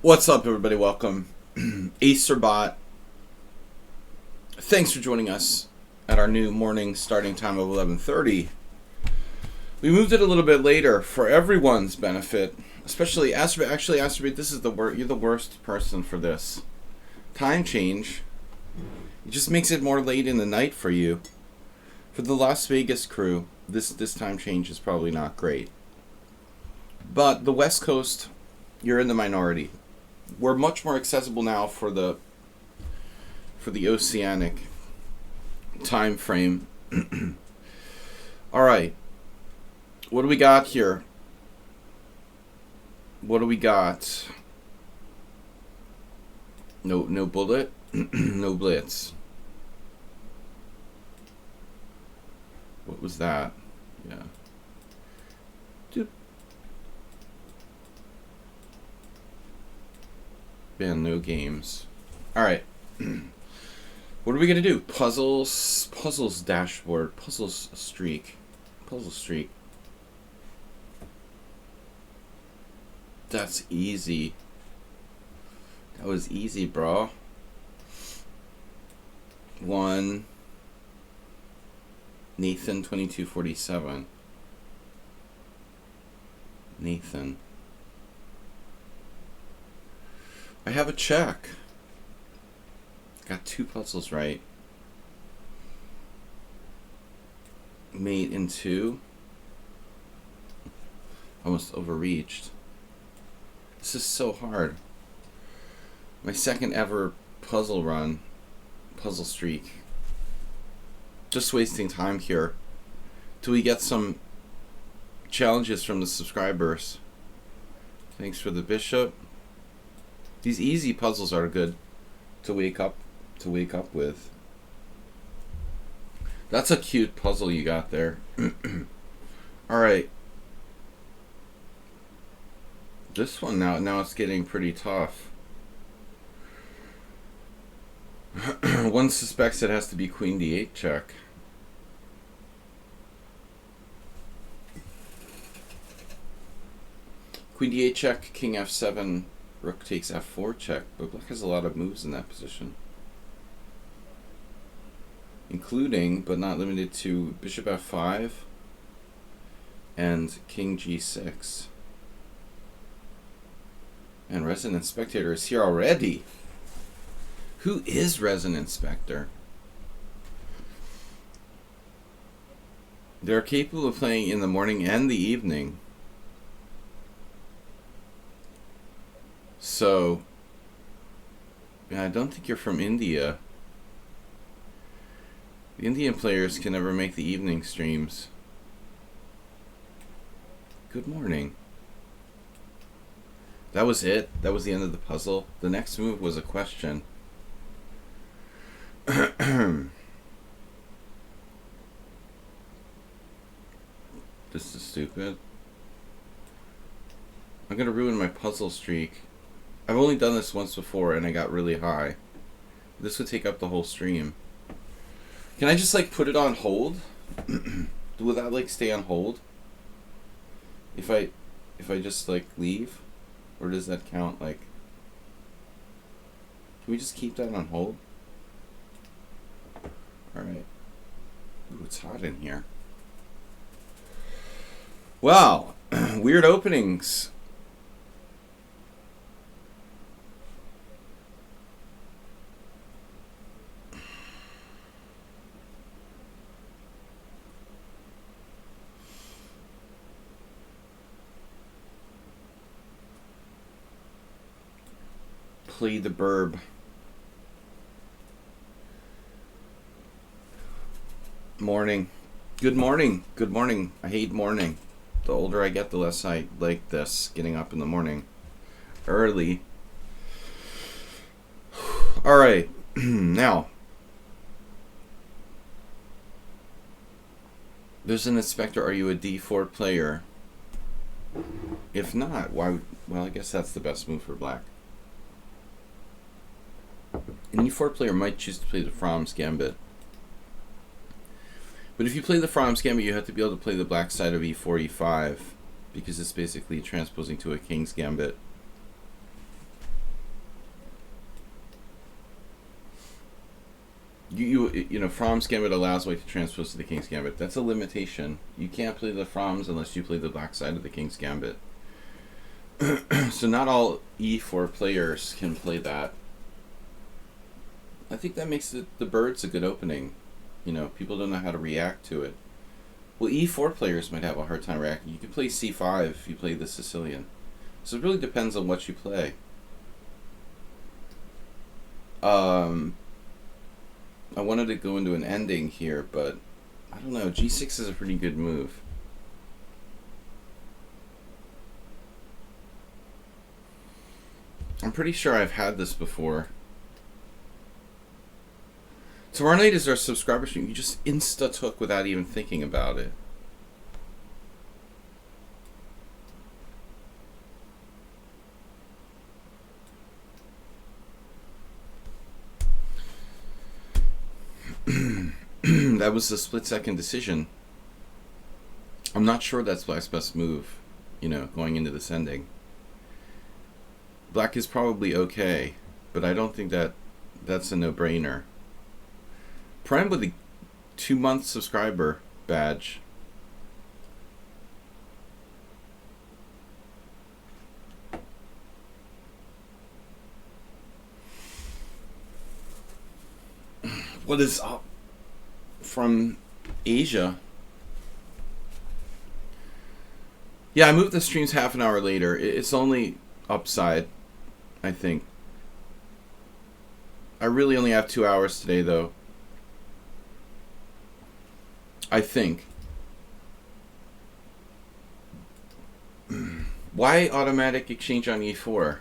What's up, everybody? Welcome. Acerbot. Thanks for joining us at our new morning starting time of 11:30. We moved it a little bit later for everyone's benefit, especially Acerbot. Actually, Acerbot, this is you're the worst person for this. Time change. It just makes it more late in the night for you. For the Las Vegas crew, this time change is probably not great. But the West Coast, you're in the minority. We're much more accessible now for the oceanic time frame. All right, what do we got here? What do we got? No bullet, no blitz. What was that? Yeah. Dude. Man, no games. Alright. What are we gonna do? Puzzles dashboard. Puzzles streak. Puzzle streak. That's easy. That was easy, bro. One. Nathan 2247. Nathan. I have a check. Got 2 puzzles right. Mate in 2. Almost overreached. This is so hard. My second ever puzzle run. Puzzle streak. Just wasting time here. Till we get some challenges from the subscribers. Thanks for the bishop. These easy puzzles are good to wake up with. That's a cute puzzle you got there. All right. This one now it's getting pretty tough. One suspects it has to be Queen D8 check. Queen D8 check, King F7. Rook takes F4 check, but black has a lot of moves in that position. Including, but not limited to, Bishop F5 and King G6. And Resident Spectator is here already. Who is Resident Spectre? They're capable of playing in the morning and the evening. So, yeah, I don't think you're from India. The Indian players can never make the evening streams. Good morning. That was it. That was the end of the puzzle. The next move was a question. This is stupid. I'm gonna ruin my puzzle streak. I've only done this once before and I got really high. This would take up the whole stream. Can I just like put it on hold? Will that like stay on hold? If I just like leave? Or does that count like... Can we just keep that on hold? Alright. Ooh, it's hot in here. Wow. Weird openings. Play the burb. Morning. Good morning. Good morning. I hate morning. The older I get, the less I like this, getting up in the morning. Early. Alright. Now. There's an inspector. Are you a D4 player? If not, why? Well, I guess that's the best move for black. An E4 player might choose to play the Fromm's Gambit. But if you play the Fromm's Gambit, you have to be able to play the black side of E4, E5, because it's basically transposing to a King's Gambit. You know, Fromm's Gambit allows white to transpose to the King's Gambit. That's a limitation. You can't play the Fromm's unless you play the black side of the King's Gambit. So not all e4 players can play that. I think that makes the birds a good opening. You know, people don't know how to react to it. Well, e4 players might have a hard time reacting. You can play c5 if you play the Sicilian. So it really depends on what you play. I wanted to go into an ending here, but I don't know. G6 is a pretty good move. I'm pretty sure I've had this before. Tomorrow night is our subscriber stream. You just insta-took without even thinking about it. That was a split-second decision. I'm not sure that's Black's best move, you know, going into this ending. Black is probably okay, but I don't think that's a no-brainer. Prime with a 2-month subscriber badge. What is up from Asia? Yeah, I moved the streams half an hour later. It's only upside, I think. I really only have 2 hours today, though. I think. Why automatic exchange on e4?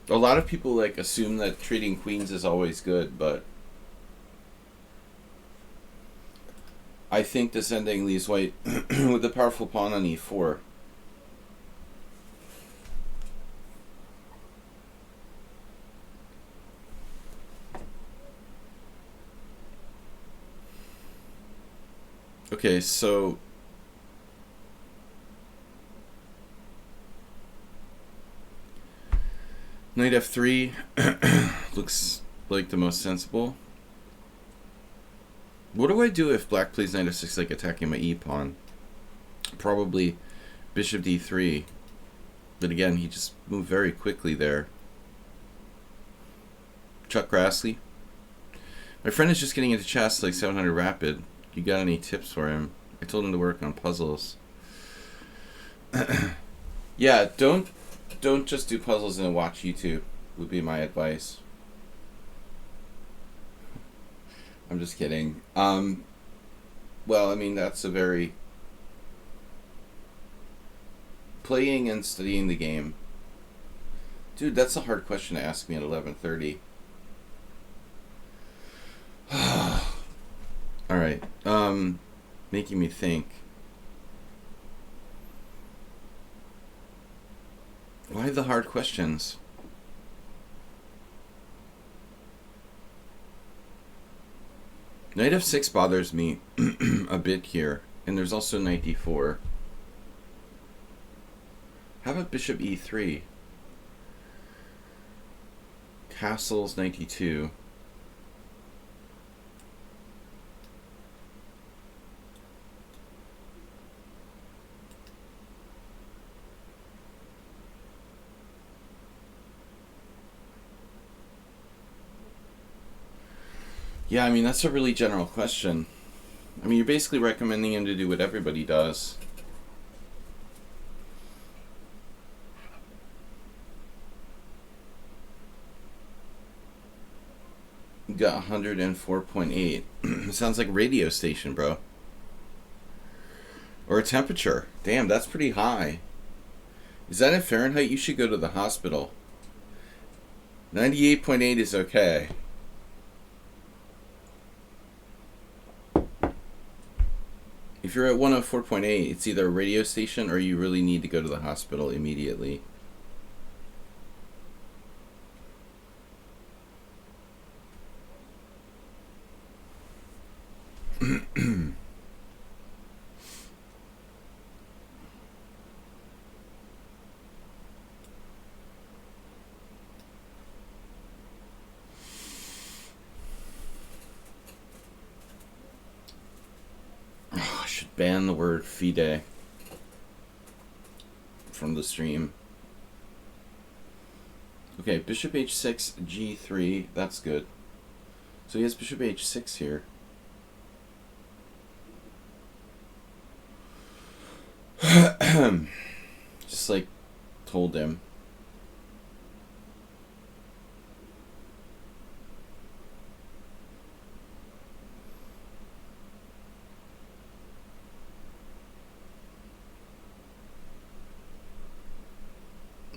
A lot of people like assume that trading queens is always good, but I think this ending leaves white with a powerful pawn on e4. Okay, so knight f3 looks like the most sensible. What do I do if black plays knight f6, like attacking my e-pawn? Probably bishop d3. But again, he just moved very quickly there. Chuck Grassley. My friend is just getting into chess, like 700 rapid. You got any tips for him? I told him to work on puzzles. Yeah, don't just do puzzles and watch YouTube, would be my advice. I'm just kidding. Well, I mean, that's a very... Playing and studying the game. Dude, that's a hard question to ask me at 11:30. Alright. Making me think. Why the hard questions? Knight f6 bothers me a bit here, and there's also knight d4. How about bishop e3? Castles, knight d2. Yeah, I mean, that's a really general question. I mean, you're basically recommending him to do what everybody does. You got 104.8. Sounds like a radio station, bro. Or a temperature. Damn, that's pretty high. Is that in Fahrenheit? You should go to the hospital. 98.8 is okay. If you're at 104.8, it's either a radio station or you really need to go to the hospital immediately. ban the word FIDE from the stream. Okay, bishop h6, g3. That's good. So he has bishop h6 here. Just like told him.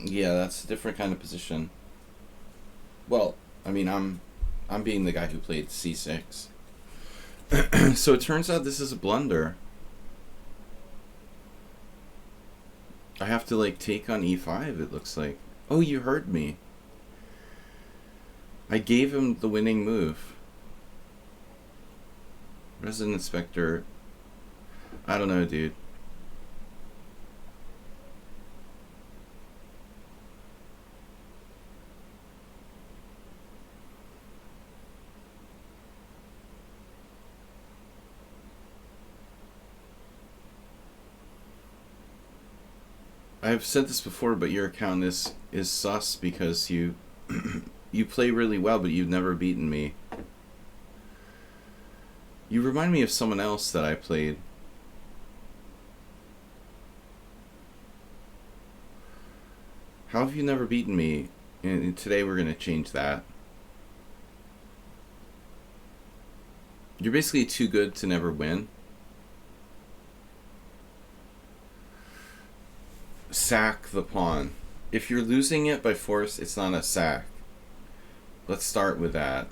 Yeah, that's a different kind of position. Well, I mean, I'm being the guy who played c6. So it turns out this is a blunder. I have to like take on e5, it looks like. Oh, you heard me. I gave him the winning move. Resident Inspector. I don't know, dude. I've said this before, but your account is sus because you you play really well, but you've never beaten me. You remind me of someone else that I played. How have you never beaten me? And today we're gonna change that. You're basically too good to never win. Sack the pawn. If you're losing it by force, it's not a sack. Let's start with that.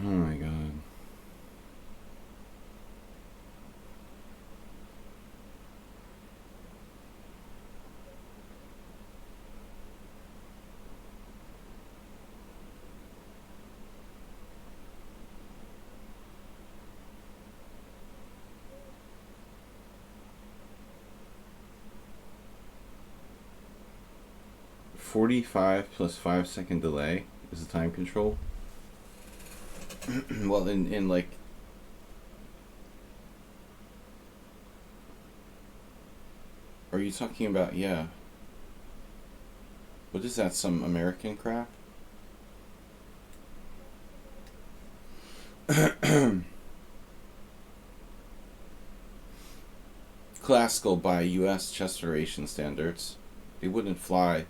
Oh my god. $45 plus 5-second delay is the time control. Well, in like, are you talking about, yeah, what is that, some American crap? Classical by US chess federation standards. It wouldn't fly.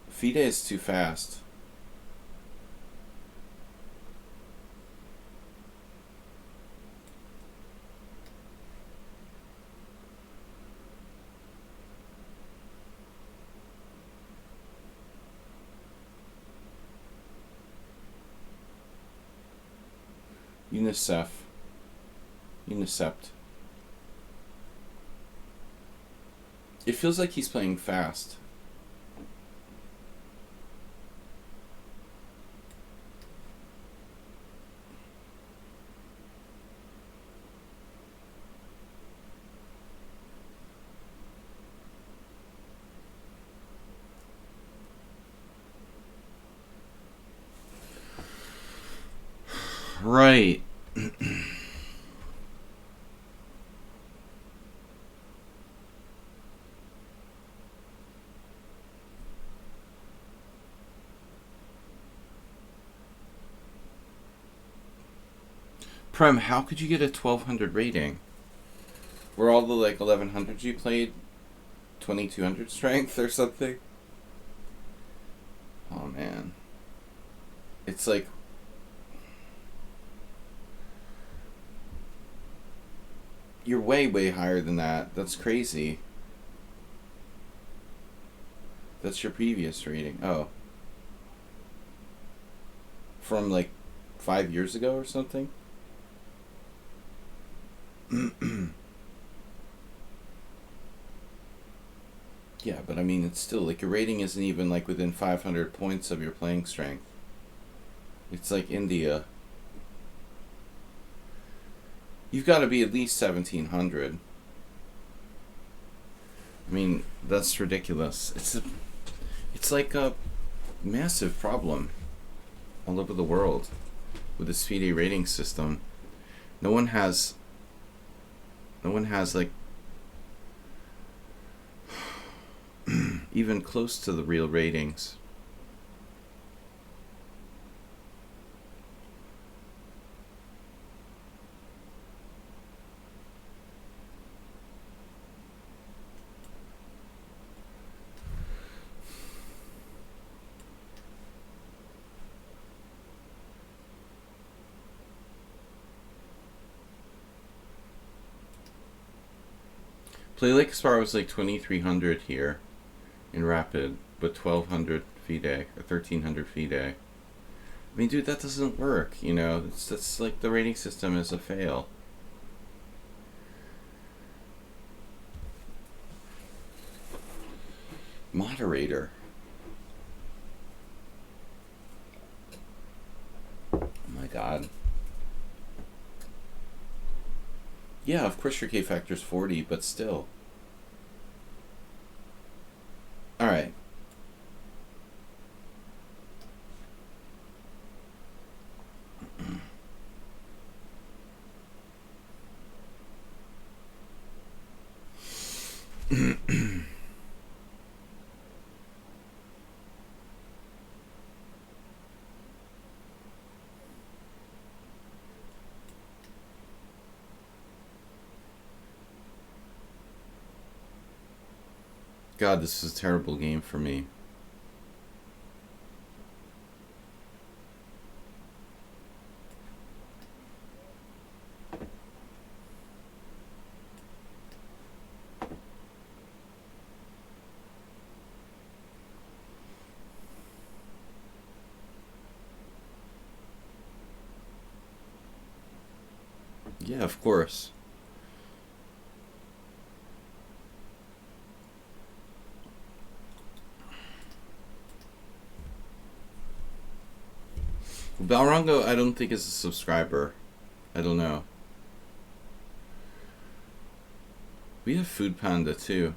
FIDE is too fast. Unicept. It feels like he's playing fast. Right. Prem, how could you get a 1200 rating? Were all the like 1100s you played 2200 strength or something? Oh man. It's like you're way higher than that. That's crazy. That's your previous rating. Oh. From like 5 years ago or something? Yeah, but I mean, it's still like your rating isn't even like within 500 points of your playing strength. It's like India. You've got to be at least 1700. I mean, that's ridiculous. It's like a massive problem all over the world with this FIDE rating system. No one has like even close to the real ratings. Play Lake Spar was like 2300 here in Rapid, but 1200 FIDE or 1300 FIDE. I mean, dude, that doesn't work. You know, that's like the rating system is a fail. Moderator. Oh my god. Yeah, of course your K factor's 40, but still. Alright. God, this is a terrible game for me. Yeah, of course. Balrongo, I don't think is a subscriber. I don't know. We have Food Panda too.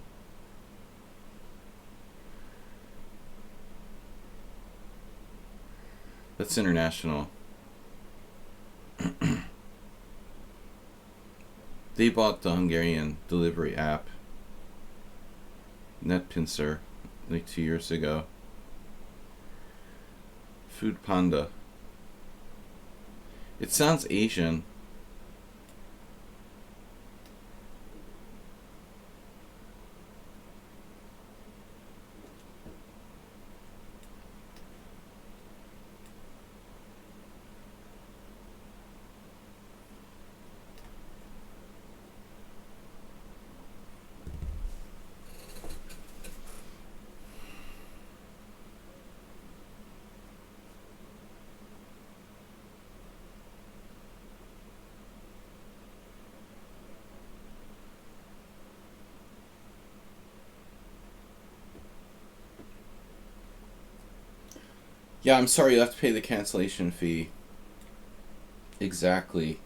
That's international. They bought the Hungarian delivery app, NetPincer, like 2 years ago. Food Panda. It sounds Asian. Yeah, I'm sorry, you have to pay the cancellation fee. Exactly.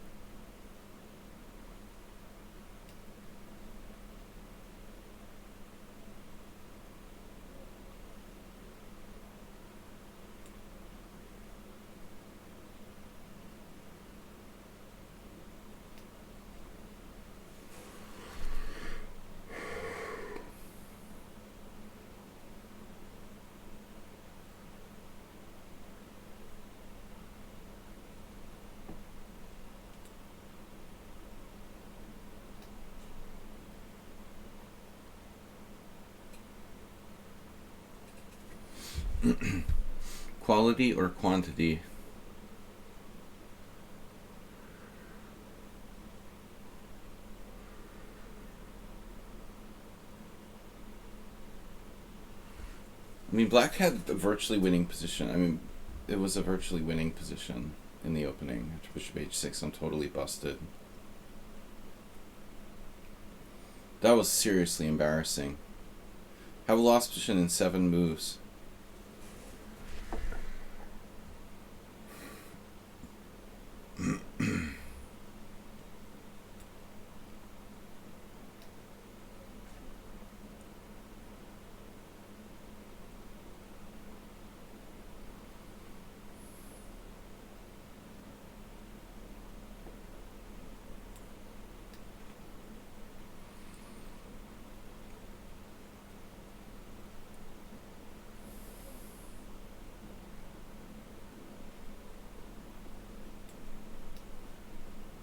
Quality or quantity? I mean, black had a virtually winning position. I mean, it was a virtually winning position in the opening. After bishop h6, I'm totally busted. That was seriously embarrassing. Have a lost position in 7 moves.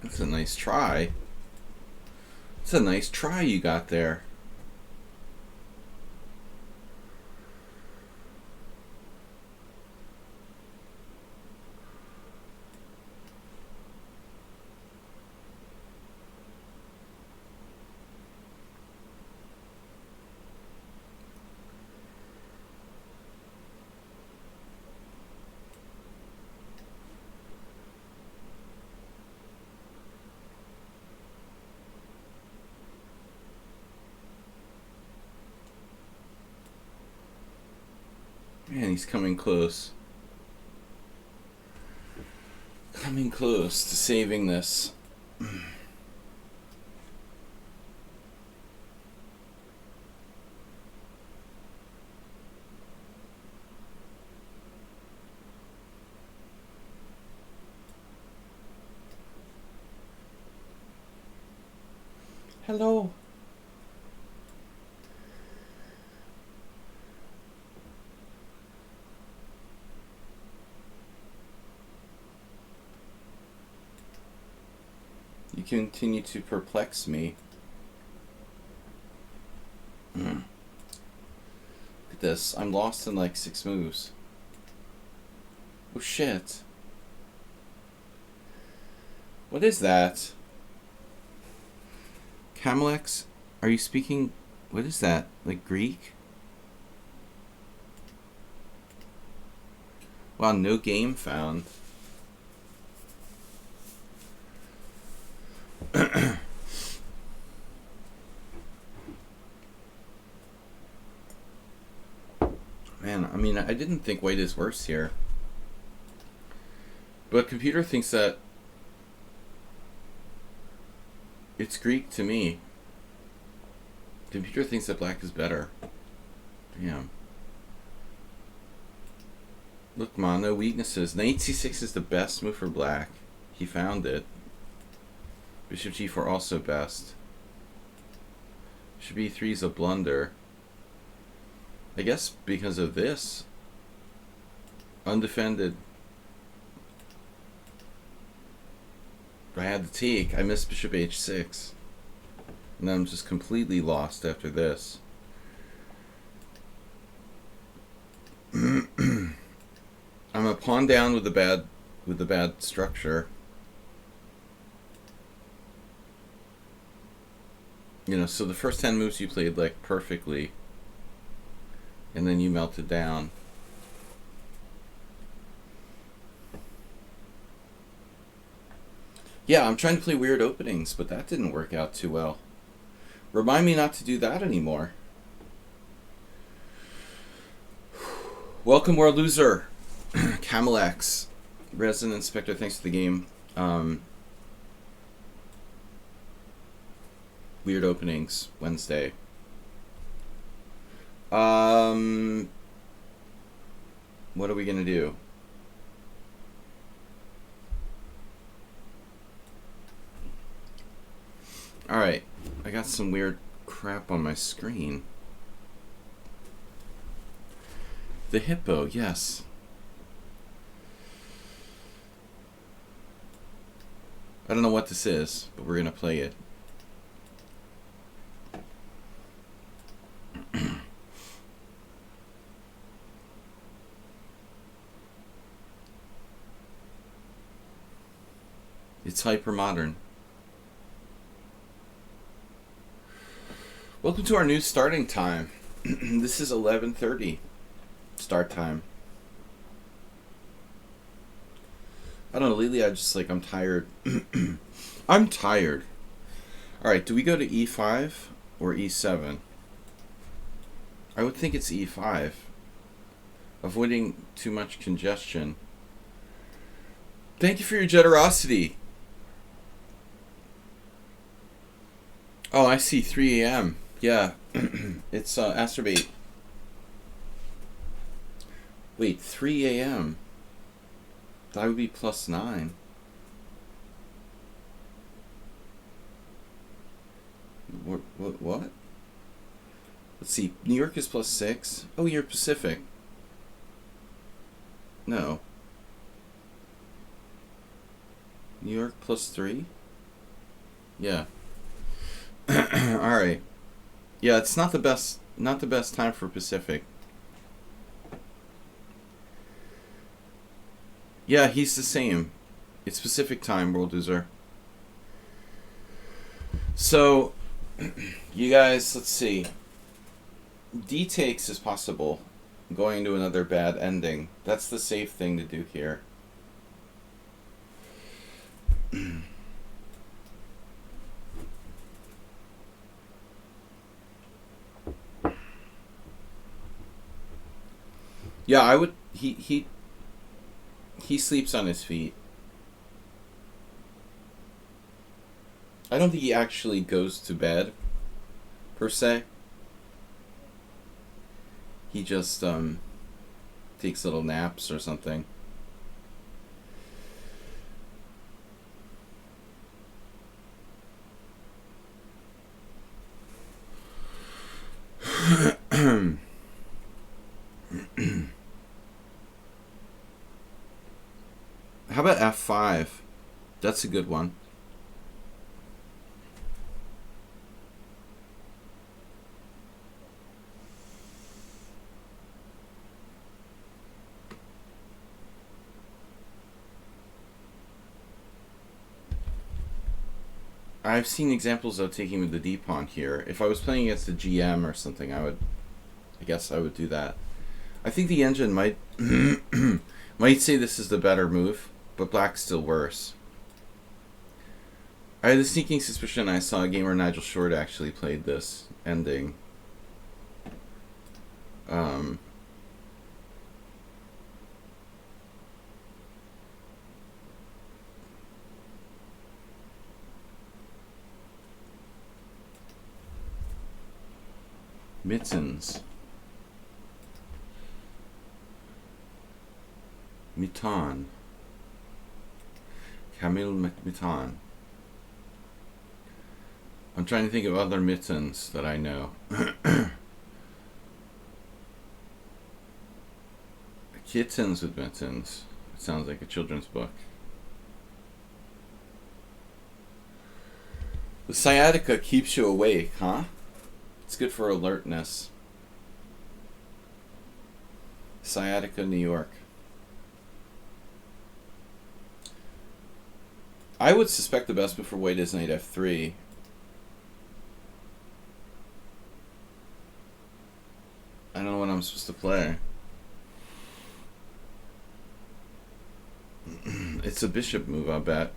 That's a nice try. That's a nice try you got there. Man, he's coming close. Coming close to saving this. Hello. You continue to perplex me. Look at this. I'm lost in like 6 moves. Oh shit. What is that? Camelex, are you speaking? What is that? Like Greek? Wow, no game found. Man, I mean, I didn't think white is worse here. But computer thinks that it's Greek to me. Computer thinks that black is better. Damn. Look, man, no weaknesses. Knight c6 is the best move for black. He found it. Bishop g4 also best. Bishop e3 is a blunder. I guess because of this. Undefended. I had to take. I missed bishop h6. And then I'm just completely lost after this. I'm a pawn down with the bad structure. You know, so the first 10 moves you played like perfectly, and then you melted down. Yeah, I'm trying to play weird openings, but that didn't work out too well. Remind me not to do that anymore. Welcome, World Loser. Camelex. Resident Inspector, thanks for the game. Weird openings, Wednesday. What are we gonna do? Alright, I got some weird crap on my screen. The hippo, yes. I don't know what this is, but we're gonna play it. It's hyper modern. Welcome to our new starting time. This is 11:30 start time. I don't know, lately I'm tired. I'm tired. Alright, do we go to E5 or E7? I would think it's E5. Avoiding too much congestion. Thank you for your generosity. Oh, I see, 3 a.m. Yeah, it's Astrobate. Wait, 3 a.m. That would be +9. What? Let's see. New York is +6. Oh, you're Pacific. No. New York +3. Yeah. All right. Yeah, it's not the best. Not the best time for Pacific. Yeah, he's the same. It's Pacific time, World User. So, you guys, let's see. D takes is possible. Going to another bad ending. That's the safe thing to do here. Yeah, I would. He sleeps on his feet. I don't think he actually goes to bed, per se. He just takes little naps or something. How about F5? That's a good one. I've seen examples of taking with the D pawn here. If I was playing against the GM or something, I guess I would do that. I think the engine might might say this is the better move, but black's still worse. I had a sneaking suspicion I saw a game where Nigel Short actually played this ending. Mittens. Mitan. Camille Mitan. I'm trying to think of other mittens that I know. Kittens with mittens. It sounds like a children's book. The sciatica keeps you awake, huh? It's good for alertness. Sciatica, New York. I would suspect the best move for white is knight f3. I don't know what I'm supposed to play. It's a bishop move, I bet.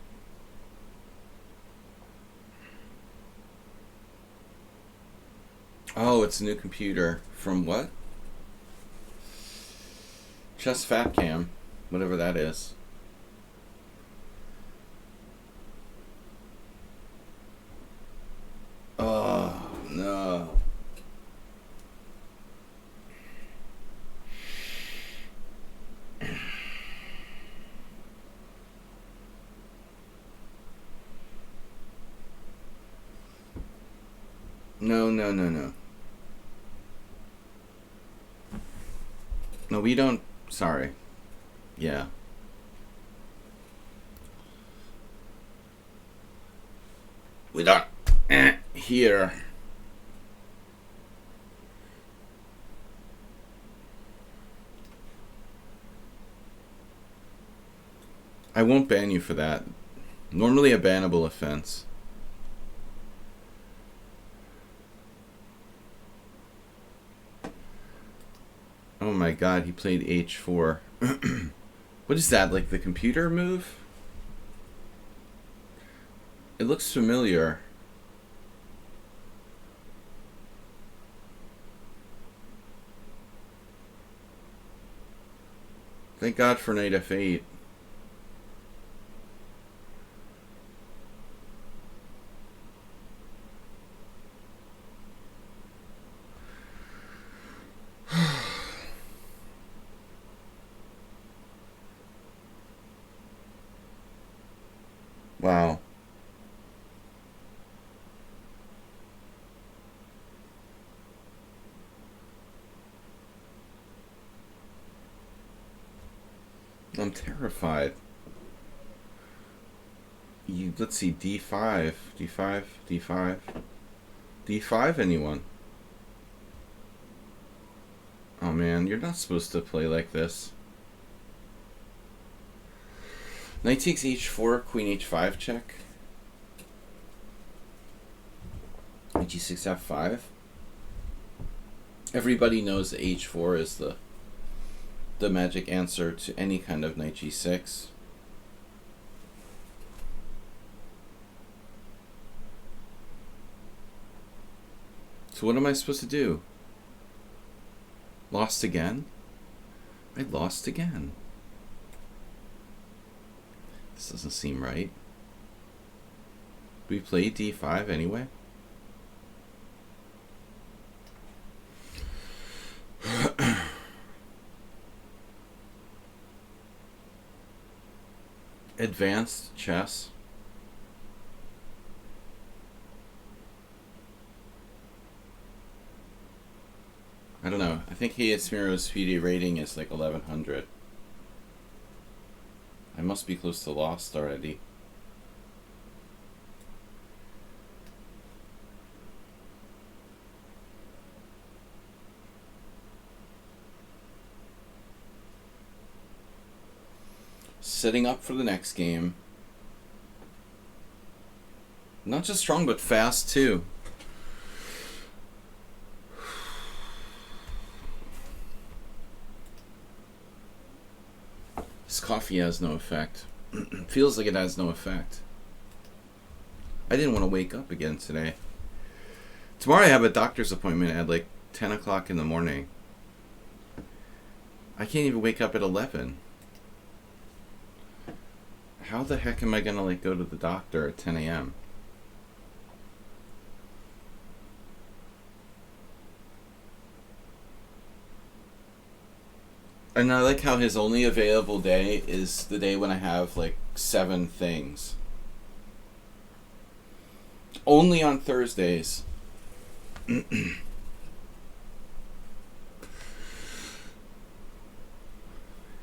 Oh, it's a new computer. From what? Chess Fatcam. Whatever that is. Oh, no. No. No, we don't. Sorry. Yeah. We don't. Here. I won't ban you for that. Normally a bannable offense. Oh my god, he played h4. What is that, like the computer move? It looks familiar. Thank God for knight f8. Wow. I'm terrified. Let's see, d5, d5, d5, d5, anyone? Oh man, you're not supposed to play like this. Knight takes h4, queen h5 check. Knight g6 f5. Everybody knows that h4 is the magic answer to any kind of knight g6. So what am I supposed to do? Lost again? I lost again. This doesn't seem right. We played d5 anyway? Advanced chess. I don't know. I think Smiro's speedy rating is like 1100. I must be close to lost already. Setting up for the next game. Not just strong, but fast too. This coffee has no effect. Feels like it has no effect. I didn't want to wake up again today. Tomorrow I have a doctor's appointment at like 10 o'clock in the morning. I can't even wake up at 11. How the heck am I gonna like go to the doctor at 10 a.m.? And I like how his only available day is the day when I have like 7 things. Only on Thursdays.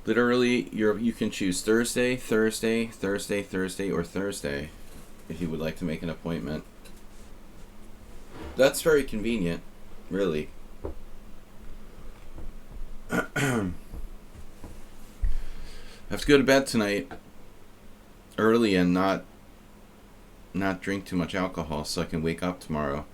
Literally, you can choose Thursday, Thursday, Thursday, Thursday, or Thursday if you would like to make an appointment. That's very convenient, really. I have to go to bed tonight early and not drink too much alcohol so I can wake up tomorrow.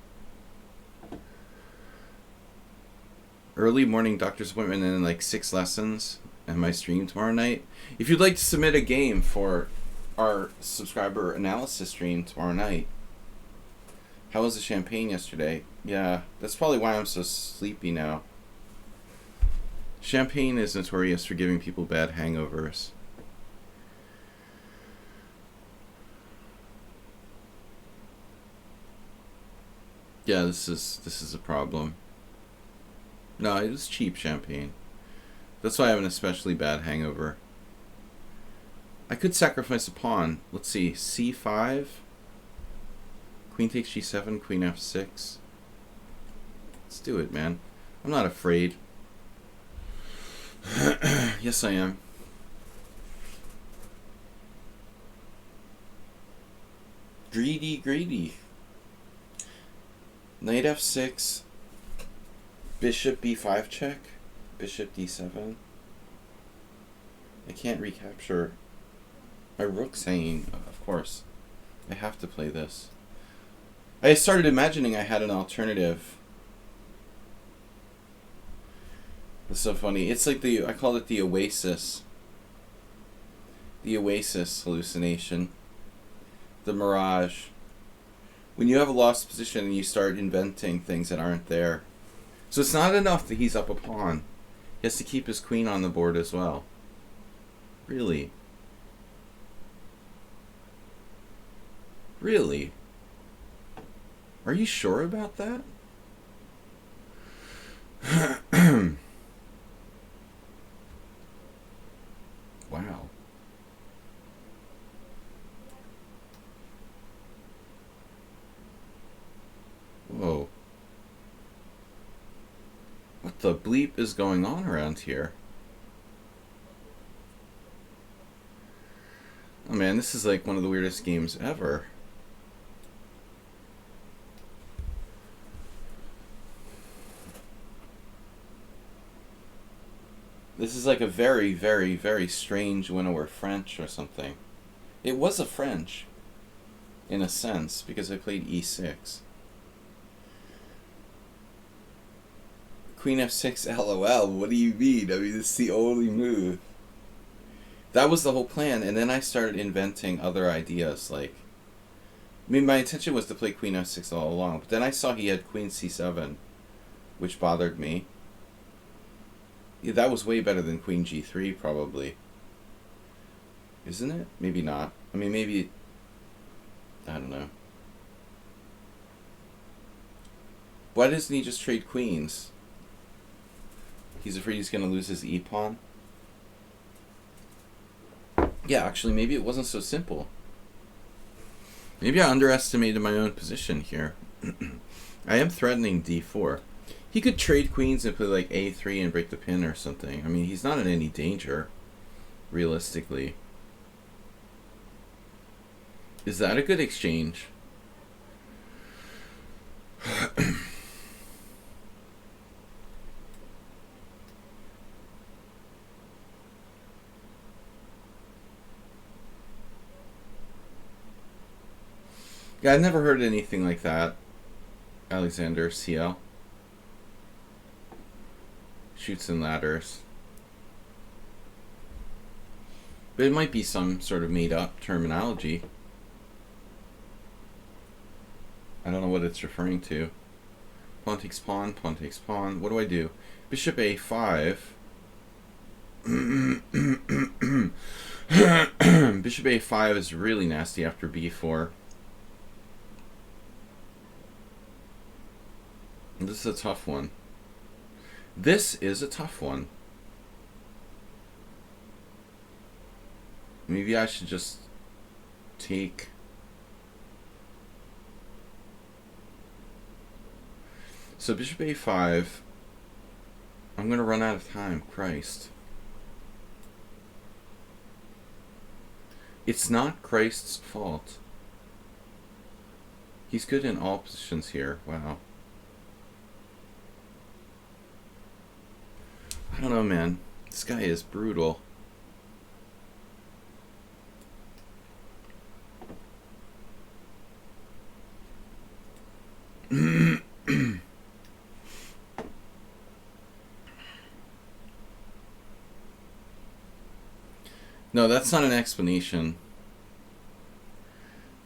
Early morning doctor's appointment and then like 6 lessons and my stream tomorrow night. If you'd like to submit a game for our subscriber analysis stream tomorrow night. How was the champagne yesterday? Yeah, that's probably why I'm so sleepy now. Champagne is notorious for giving people bad hangovers. Yeah, this is a problem. No, it was cheap champagne. That's why I have an especially bad hangover. I could sacrifice a pawn. Let's see, c5. Queen takes g7, queen f6. Let's do it, man. I'm not afraid. Yes, I am. Greedy, greedy. Knight f6. Bishop b5 check. Bishop d7. I can't recapture. My rook's hanging. Of course. I have to play this. I started imagining I had an alternative. It's so funny. It's like I called it the oasis. The oasis hallucination. The mirage. When you have a lost position and you start inventing things that aren't there. So it's not enough that he's up a pawn. He has to keep his queen on the board as well. Really? Really? Are you sure about that? Wow. Whoa. What the bleep is going on around here? Oh man, this is like one of the weirdest games ever. This is like a very, very, very strange Winnower French or something. It was a French, in a sense, because I played e6. Queen f6 LOL, what do you mean? I mean, it's the only move. That was the whole plan, and then I started inventing other ideas, like... I mean, my intention was to play Queen f6 all along, but then I saw he had Queen c7, which bothered me. Yeah, that was way better than Queen g3, probably. Isn't it? Maybe not. I mean, maybe... I don't know. Why doesn't he just trade queens? He's afraid he's going to lose his e-pawn? Yeah, actually, maybe it wasn't so simple. Maybe I underestimated my own position here. I am threatening d4. He could trade queens and play like a3 and break the pin or something. I mean, he's not in any danger, realistically. Is that a good exchange? Yeah, I've never heard anything like that. Alexander CL. Shoots and ladders. But it might be some sort of made up terminology. I don't know what it's referring to. Pawn takes pawn, pawn takes pawn. What do I do? Bishop a5. Bishop a5 is really nasty after b4. This is a tough one. This is a tough one. Maybe I should just take... So bishop a5. I'm going to run out of time. Christ. It's not Christ's fault. He's good in all positions here. Wow. I don't know, man. This guy is brutal. No, that's not an explanation.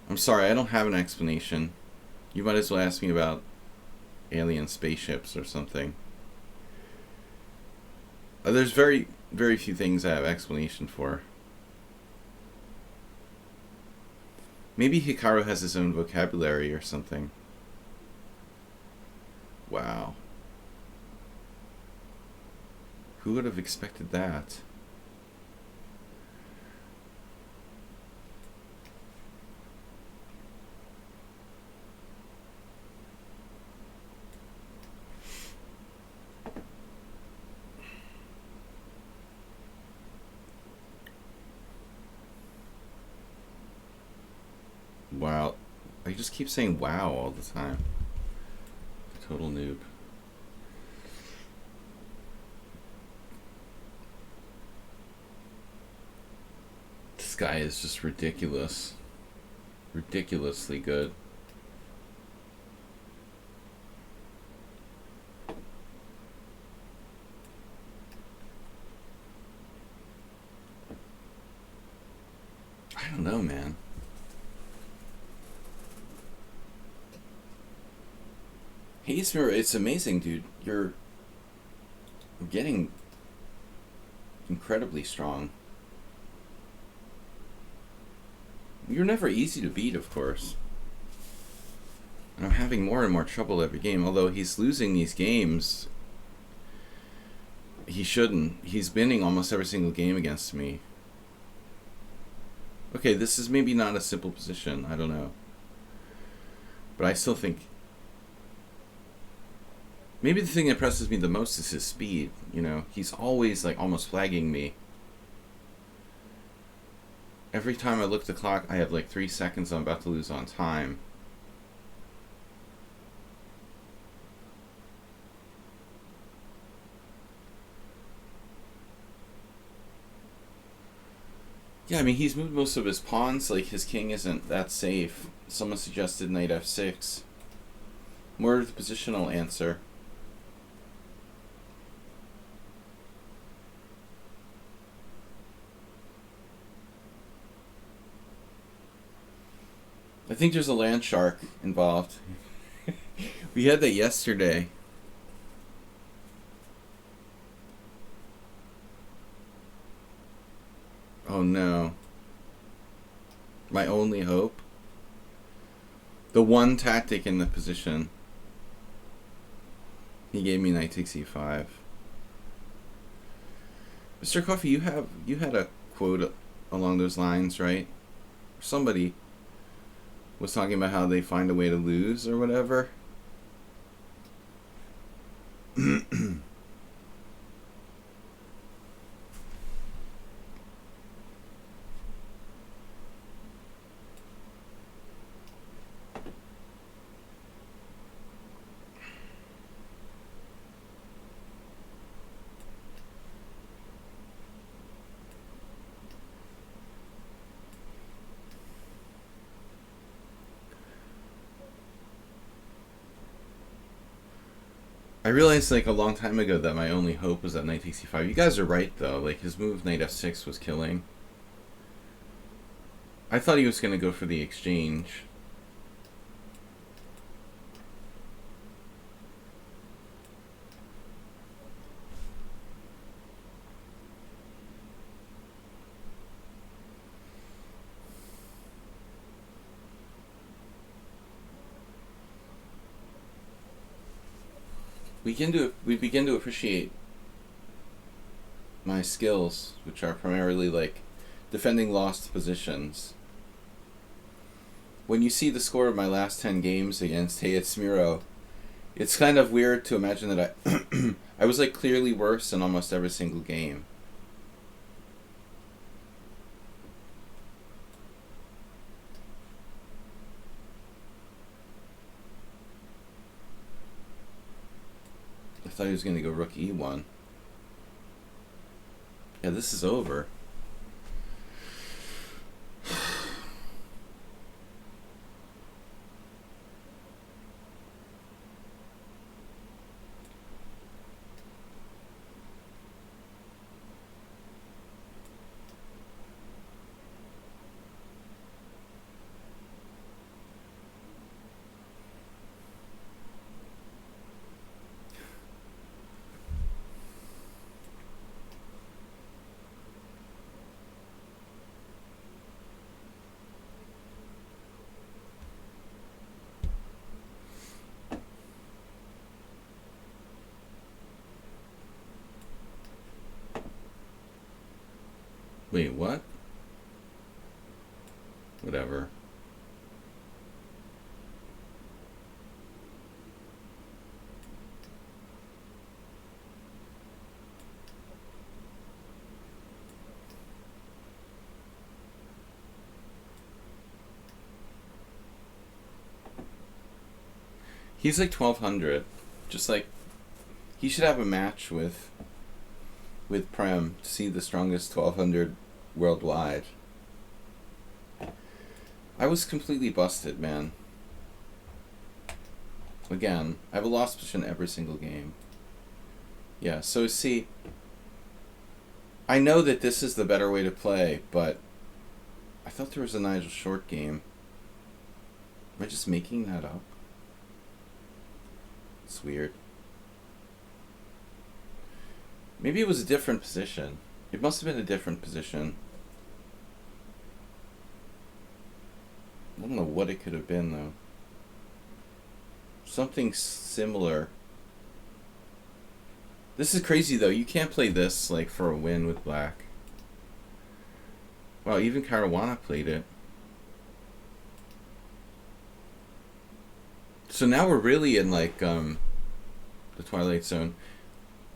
I'm sorry, I don't have an explanation. You might as well ask me about alien spaceships or something. There's very, very few things I have explanation for. Maybe Hikaru has his own vocabulary or something. Wow. Who would have expected that? Wow. I just keep saying wow all the time. Total noob. This guy is just ridiculous. ridiculously good. I don't know, man. Hey, it's amazing, dude. You're getting incredibly strong. You're never easy to beat, of course. And I'm having more and more trouble every game. Although he's losing these games, he shouldn't. He's winning almost every single game against me. Okay, this is maybe not a simple position. I don't know. But I still think... Maybe the thing that impresses me the most is his speed. You know, he's always like almost flagging me. Every time I look at the clock, I have like 3 seconds I'm about to lose on time. Yeah, I mean, he's moved most of his pawns. Like, his king isn't that safe. Someone suggested knight f6. More of the positional answer. I think there's a land shark involved. We had that yesterday. Oh no. My only hope. The one tactic in the position. He gave me knight takes e5. Mr. Coffee, you had a quote along those lines, right? Somebody was talking about how they find a way to lose or whatever. I realized like a long time ago that my only hope was that knight takes e5. You guys are right though. Like his move knight f6 was killing. I thought he was going to go for the exchange. We begin to appreciate my skills, which are primarily like defending lost positions. When you see the score of my last 10 games against Hey It's Miro, it's kind of weird to imagine that I was like clearly worse in almost every single game. I thought he was going to go rook e1. Yeah, this is over. Wait, what? Whatever. He's like 1200. Just like he should have a match with Prem to see the strongest 1200 worldwide. I was completely busted, man. Again, I have a lost position every single game. Yeah, so see, I know that this is the better way to play, but I thought there was a Nigel Short game. Am I just making that up? It's weird. Maybe it was a different position. It must have been a different position. I don't know what it could have been, though. Something similar. This is crazy, though. You can't play this, like, for a win with black. Wow, even Caruana played it. So now we're really in, like, the Twilight Zone.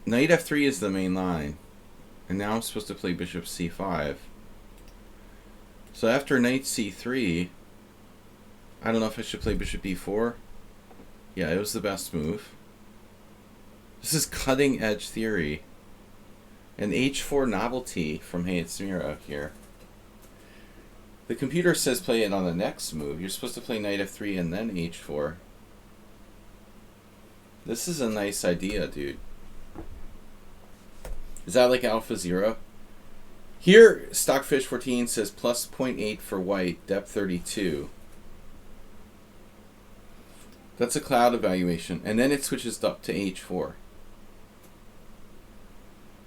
Knight f3 is the main line. And now I'm supposed to play bishop c5. So after knight c3, I don't know if I should play bishop e4. Yeah, it was the best move. This is cutting edge theory. An h4 novelty from Hey It's Mira here. The computer says play it on the next move. You're supposed to play knight f3 and then h4. This is a nice idea, dude. Is that like Alpha Zero? Here, Stockfish14 says plus 0.8 for white, depth 32. That's a cloud evaluation. And then it switches up to h4.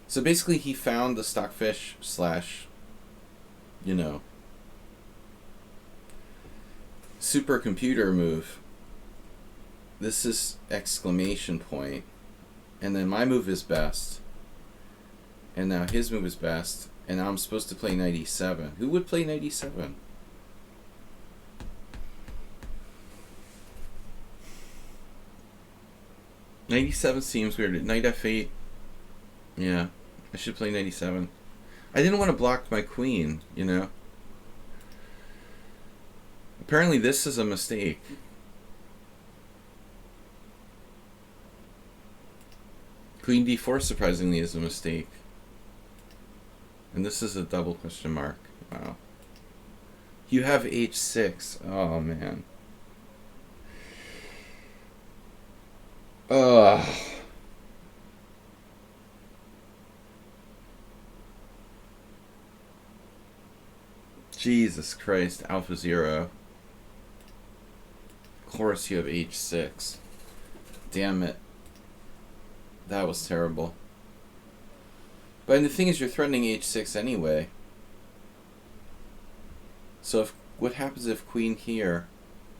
So basically he found the Stockfish slash, you know, supercomputer move. This is exclamation point. And then my move is best. And now his move is best. And now I'm supposed to play knight e7. Who would play knight e7? Knight e7 seems weird. Knight f8. Yeah, I should play knight e7. I didn't want to block my queen, you know. Apparently this is a mistake. Queen d4 surprisingly is a mistake. And this is a double question mark. Wow. You have h6. Oh, man. Ugh. Jesus Christ, Alpha Zero. Of course you have h6. Damn it. That was terrible. But the thing is, you're threatening h6 anyway. So if what happens if queen here,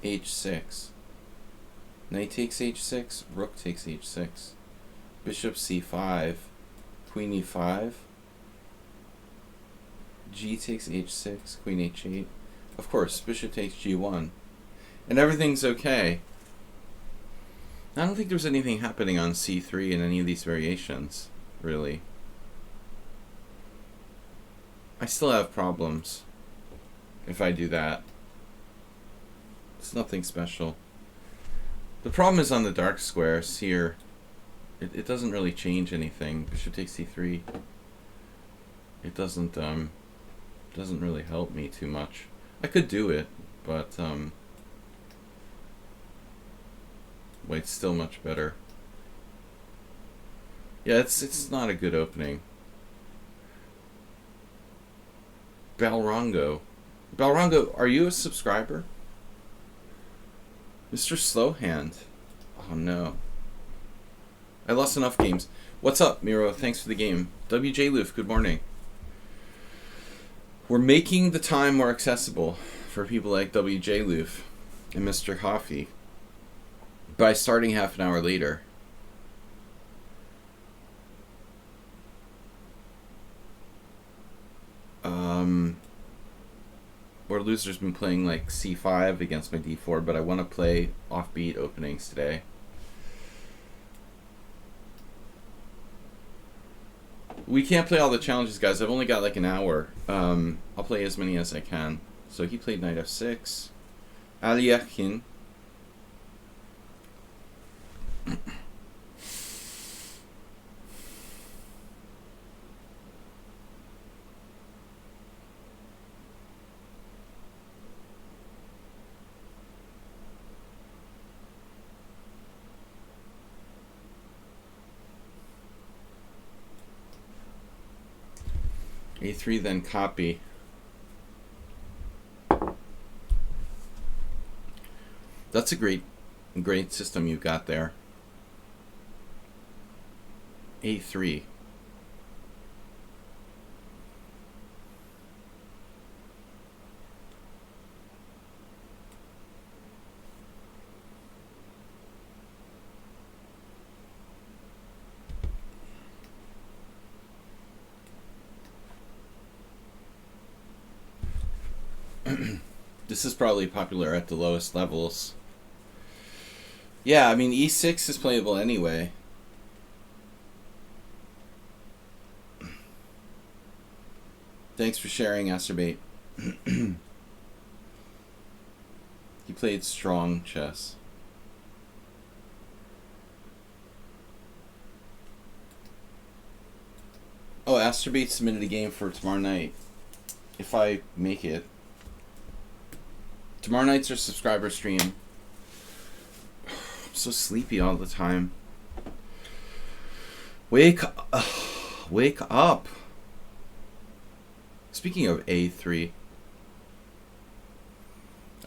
h6? Knight takes h6, rook takes h6. Bishop c5, queen e5. G takes h6, queen h8. Of course, bishop takes g1. And everything's okay. I don't think there's anything happening on c3 in any of these variations, really. I still have problems if I do that. It's nothing special. The problem is on the dark squares here. It doesn't really change anything. Bishop takes c3. It doesn't really help me too much. I could do it, but white's still much better. Yeah, it's not a good opening. Balrongo. Balrongo, are you a subscriber? Mr. Slowhand. Oh no. I lost enough games. What's up, Miro? Thanks for the game. WJ Loof, good morning. We're making the time more accessible for people like WJ Loof and Mr. Coffee by starting half an hour later. Or Loser's been playing like c5 against my d4, but I want to play offbeat openings today. We can't play all the challenges, guys. I've only got like an hour. I'll play as many as I can. So he played knight f6. Aliakin. A3, then copy. That's a great system you've got there. A3. This is probably popular at the lowest levels. Yeah, I mean, E6 is playable anyway. Thanks for sharing, Asterbait. He played strong chess. Oh, Asterbait submitted a game for tomorrow night. If I make it. Tomorrow night's our subscriber stream. I'm so sleepy all the time. Wake up. Speaking of A3,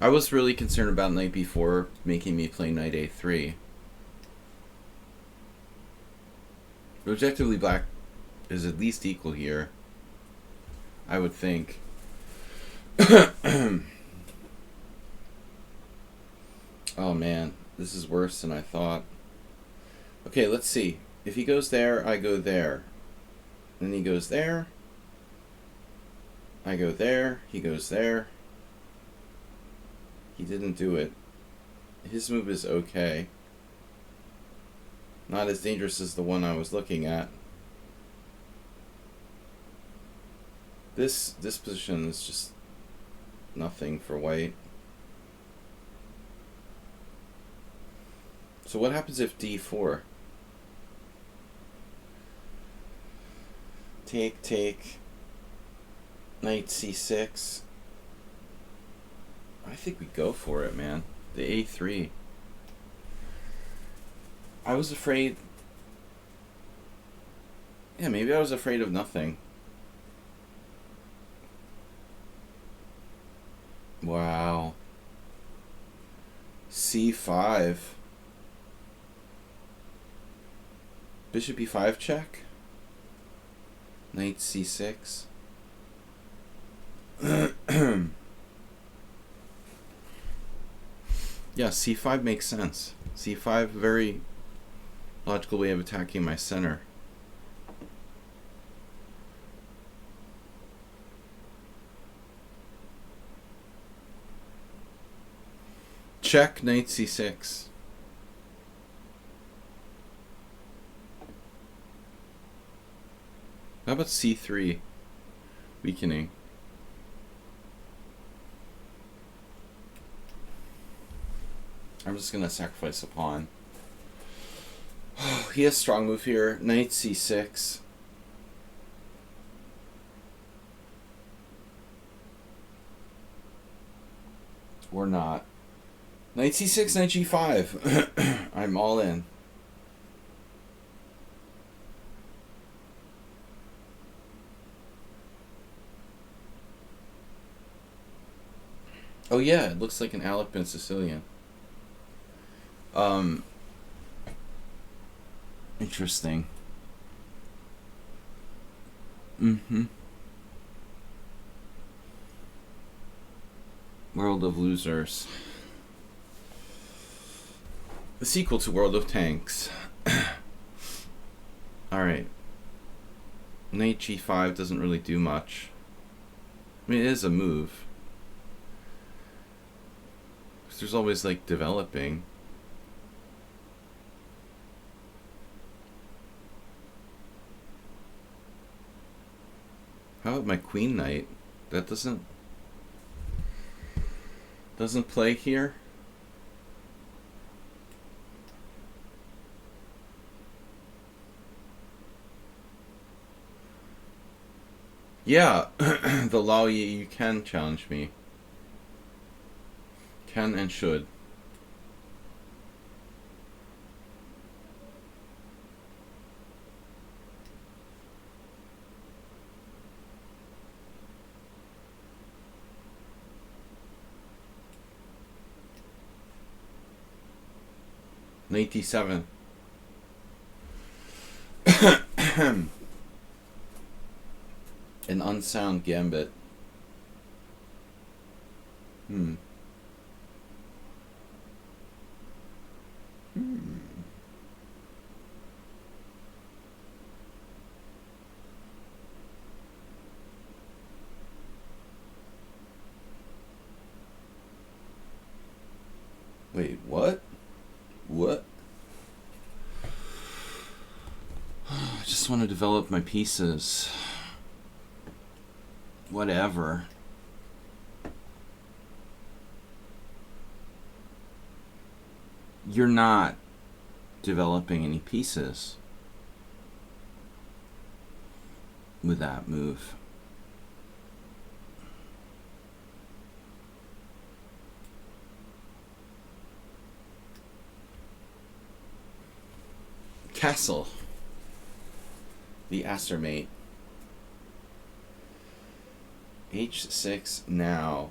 I was really concerned about knight b4 making me play knight A3. Objectively, black is at least equal here, I would think. Oh man, this is worse than I thought. Okay, let's see. If he goes there, I go there. Then he goes there. I go there. He goes there. He didn't do it. His move is okay. Not as dangerous as the one I was looking at. This position is just nothing for white. So what happens if d4? Take. Knight c6. I think we go for it, man. The a3. I was afraid. Yeah, maybe I was afraid of nothing. Wow. c5. Bishop e5 check. Knight c6. Yeah, c5 makes sense. c5, very logical way of attacking my center. Check, knight c6. How about c3? Weakening. I'm just going to sacrifice a pawn. He has strong move here. Knight c6. Or not. Knight c6, knight g5. I'm all in. Oh yeah, it looks like an Alec Ben Sicilian. Interesting. World of Losers. The sequel to World of Tanks. Alright. Knight g5 doesn't really do much. I mean, it is a move. There's always, like, developing. How about my queen knight? That doesn't play here? Yeah, the law, you can challenge me. Can and should. Knight d7. An unsound gambit. Wait, what? What? I just want to develop my pieces. Whatever. You're not developing any pieces with that move. Castle. The Aster mate. H6 now.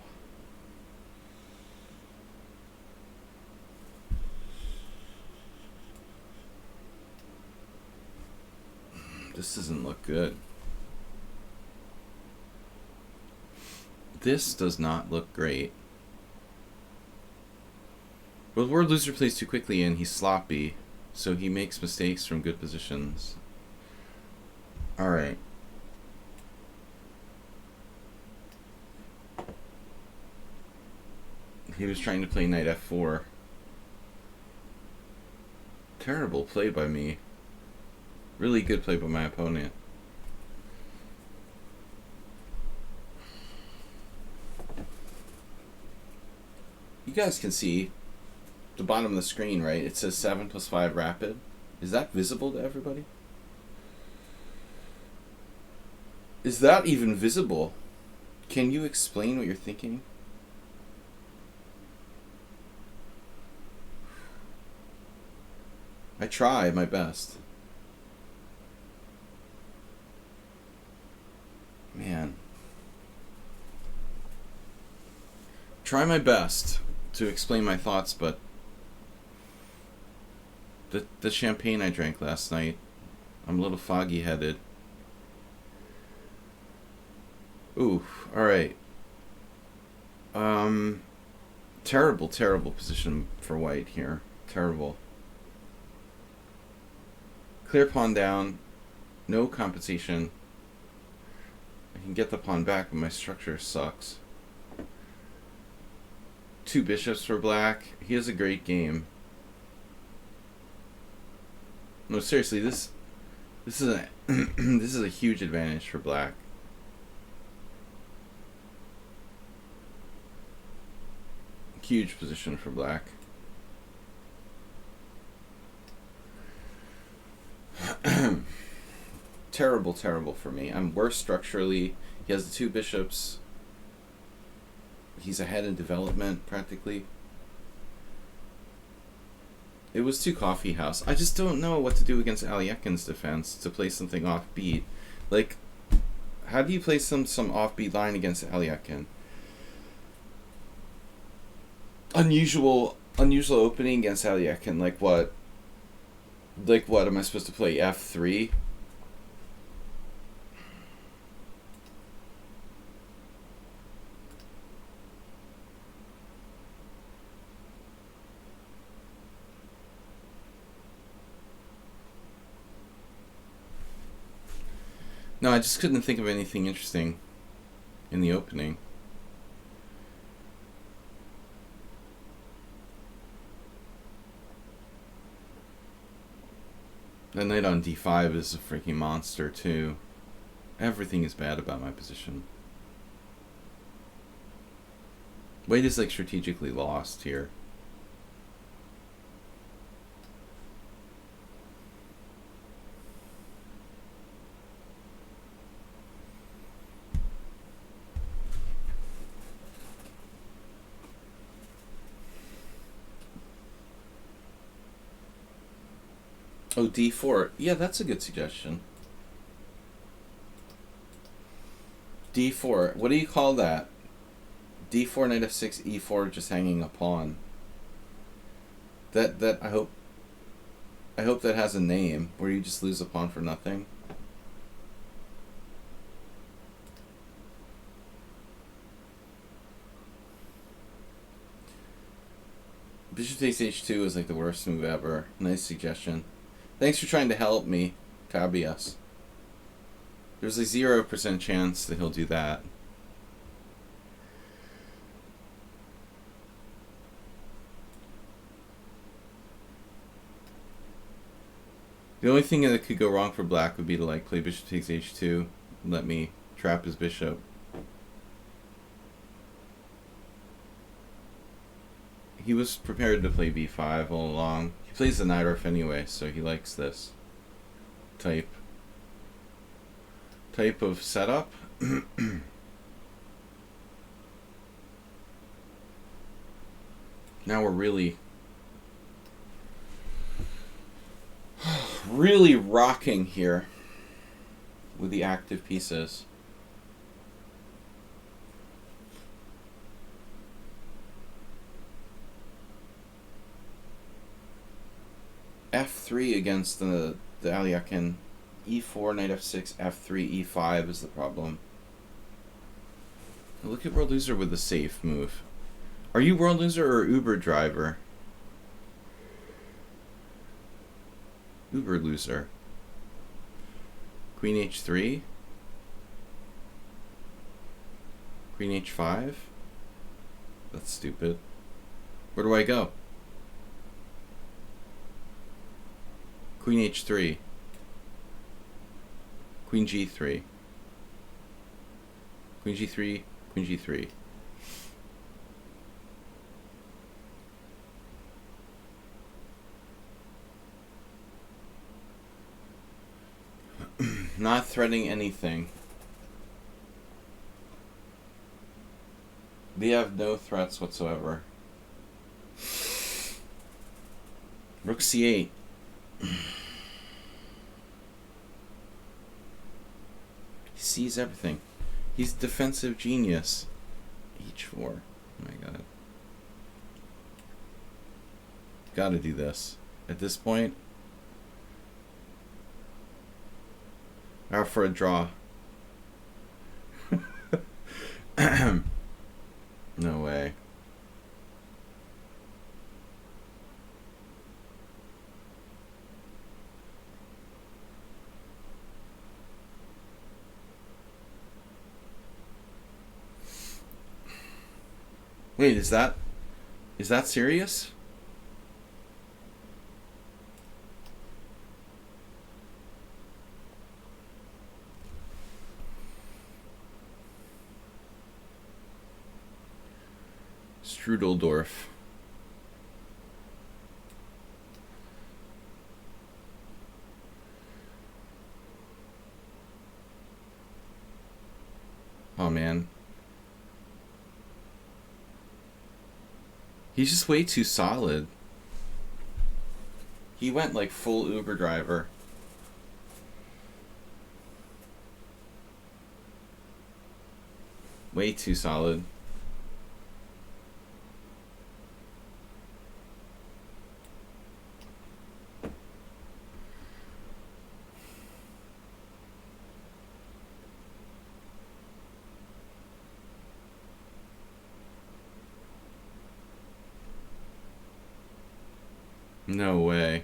This doesn't look good. This does not look great. Well, the word loser plays too quickly and he's sloppy, so he makes mistakes from good positions. Alright. He was trying to play knight f4. Terrible play by me. Really good play by my opponent. You guys can see the bottom of the screen, right? It says 7+5 rapid. Is that visible to everybody? Is that even visible? Can you explain what you're thinking? I try my best. Man. Try my best to explain my thoughts, but the champagne I drank last night, I'm a little foggy-headed. Ooh, alright. Terrible position for white here. Terrible. Clear pawn down. No compensation. I can get the pawn back, but my structure sucks. 2 bishops for black. He has a great game. No, seriously, this is a this is a huge advantage for black. Huge position for black. Terrible for me. I'm worse structurally. He has the 2 bishops. He's ahead in development, practically. It was too coffee house. I just don't know what to do against Aliekin's defense to play something offbeat. Like, how do you play some offbeat line against Aliekin? Unusual opening against Aliekin. Like what? Like what? Am I supposed to play f3? No, I just couldn't think of anything interesting in the opening. The knight on d5 is a freaking monster too. Everything is bad about my position. White is like strategically lost here. Oh, d4. Yeah, that's a good suggestion. d4. What do you call that? d4, knight f6, e4, just hanging a pawn. That I hope I hope that has a name where you just lose a pawn for nothing. Bishop takes h2 is like the worst move ever. Nice suggestion. Thanks for trying to help me, Cabias. There's a 0% chance that he'll do that. The only thing that could go wrong for black would be to like play bishop takes h2 and let me trap his bishop. He was prepared to play b5 all along. He plays the Najdorf anyway, so he likes this type of setup. Now we're really rocking here with the active pieces. F3 against the Aliakin. E4, knight f6, f3, e5 is the problem. Look at World Loser with the safe move. Are you World Loser or Uber driver? Uber Loser. Queen h3. Queen h5. That's stupid. Where do I go? Queen h3. Queen g3. Queen g3. Queen g3. Not threatening anything. They have no threats whatsoever. Rook c8. He sees everything. He's defensive genius. h4. Oh my god. Gotta do this. At this point, out for a draw. No way. Wait, is that serious? Strudeldorf. Oh man. He's just way too solid. He went like full Uber driver. Way too solid. No way.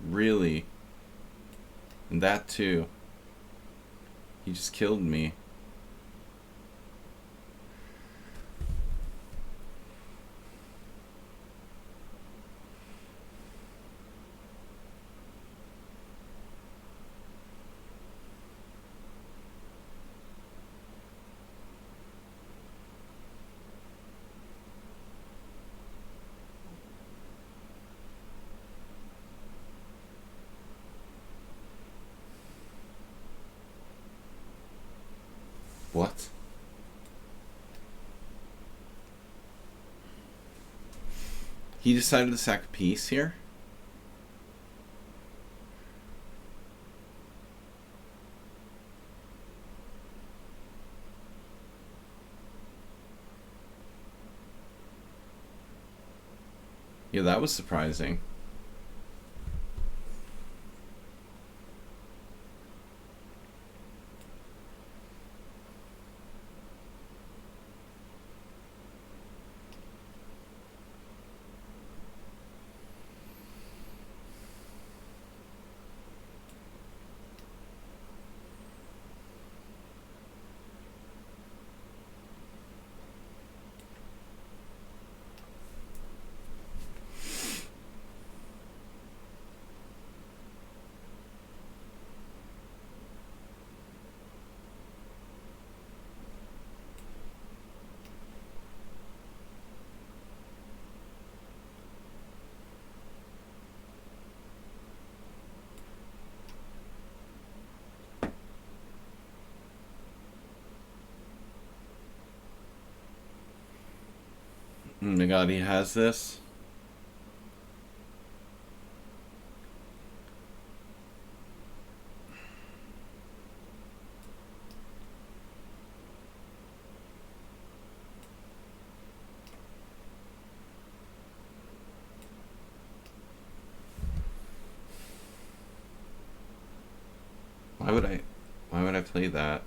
Really? And that too. He just killed me. What? He decided to sack a piece here? Yeah, that was surprising. Oh my god, he has this? Why would I play that?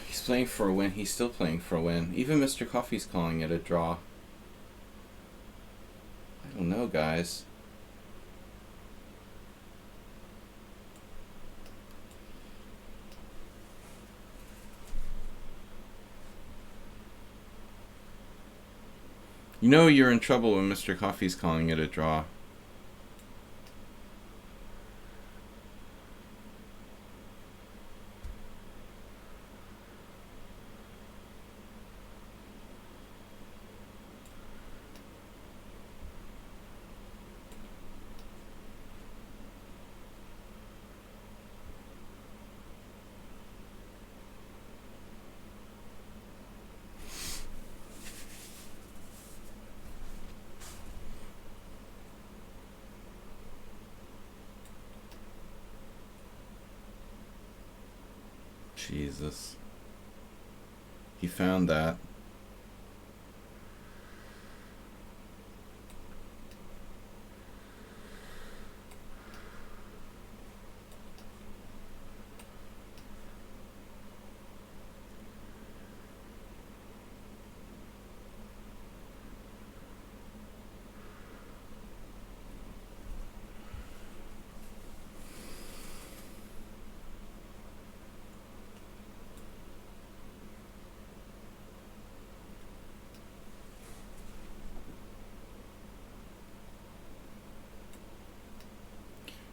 He's playing for a win. He's still playing for a win. Even Mr. Coffee's calling it a draw. I don't know, guys. You know you're in trouble when Mr. Coffee's calling it a draw. Jesus. He found that.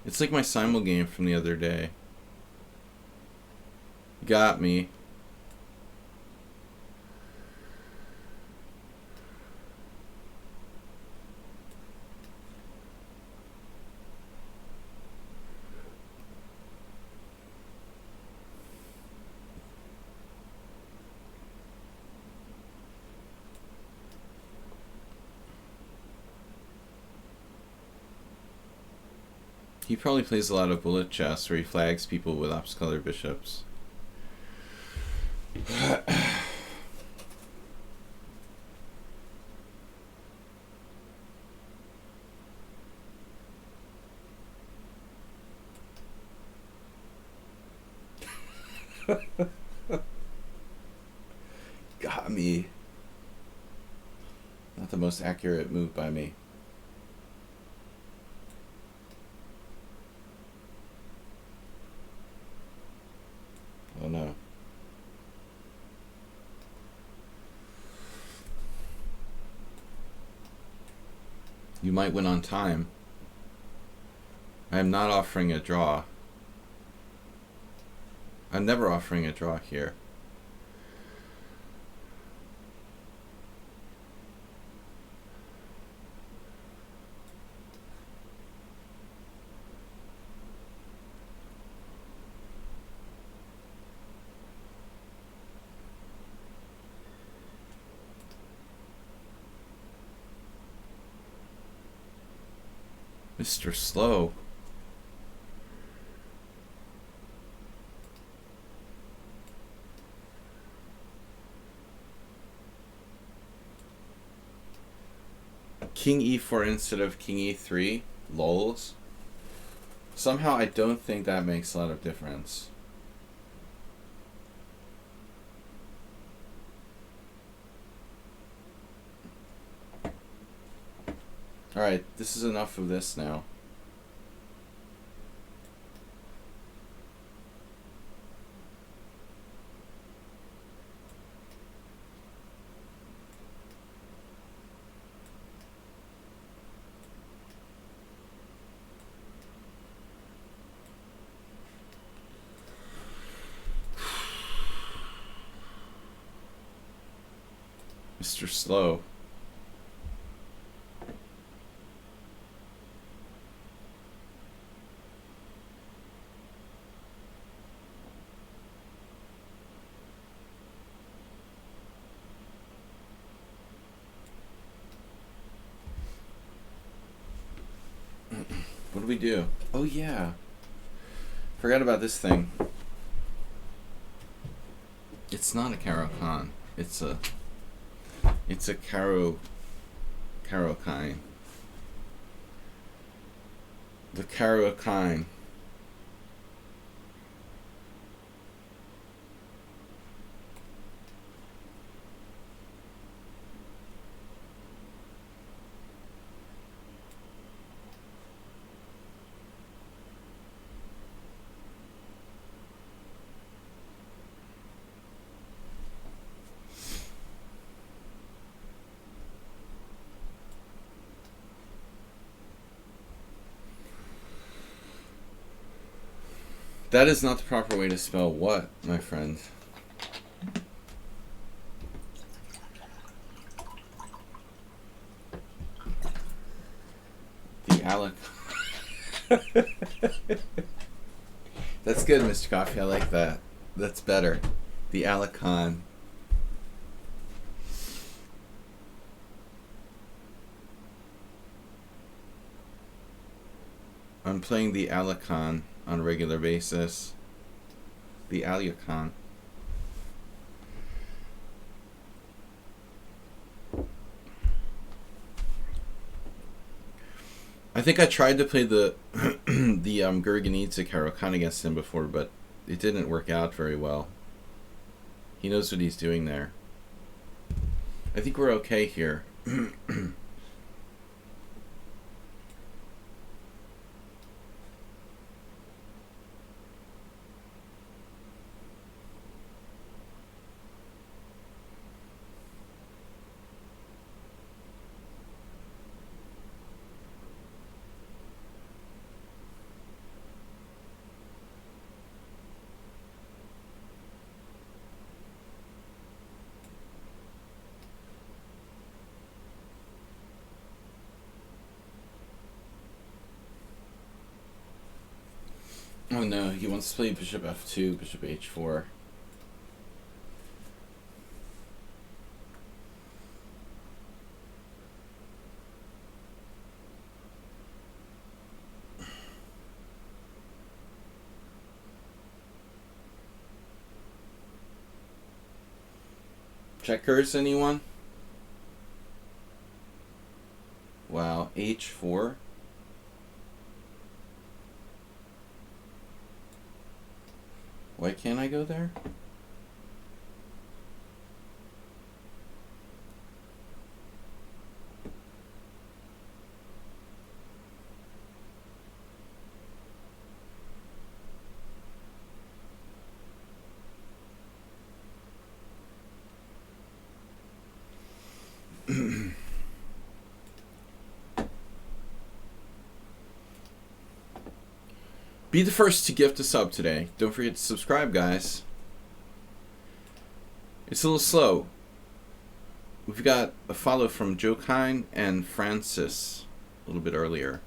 It's like my simul game from the other day. Got me. He probably plays a lot of bullet chess where he flags people with ops color bishops. Got me. Not the most accurate move by me. Oh no. You might win on time. I am not offering a draw. I'm never offering a draw here. Mr. Slow. King e4 instead of king e3? Lols. Somehow I don't think that makes a lot of difference. Alright, this is enough of this now. Mr. Slow. What do we do? Oh yeah. Forgot about this thing. It's not a Caro-Kann. It's a Caro-Kann. The Caro-Kann. That is not the proper way to spell what, my friend. The Alec. That's good, Mr. Coffee. I like that. That's better. The Alec-Kann. I'm playing the Alec-Kann on a regular basis. The Alec-Kann. I think I tried to play the the Gurganidze Caro-Kann against him before, but it didn't work out very well. He knows what he's doing there. I think we're okay here. Oh no, he wants to play bishop f2, bishop h4. Checkers, anyone? Wow, h4. Why can't I go there? Be the first to gift a sub today. Don't forget to subscribe, guys. It's a little slow. We've got a follow from Joe Kine and Francis a little bit earlier.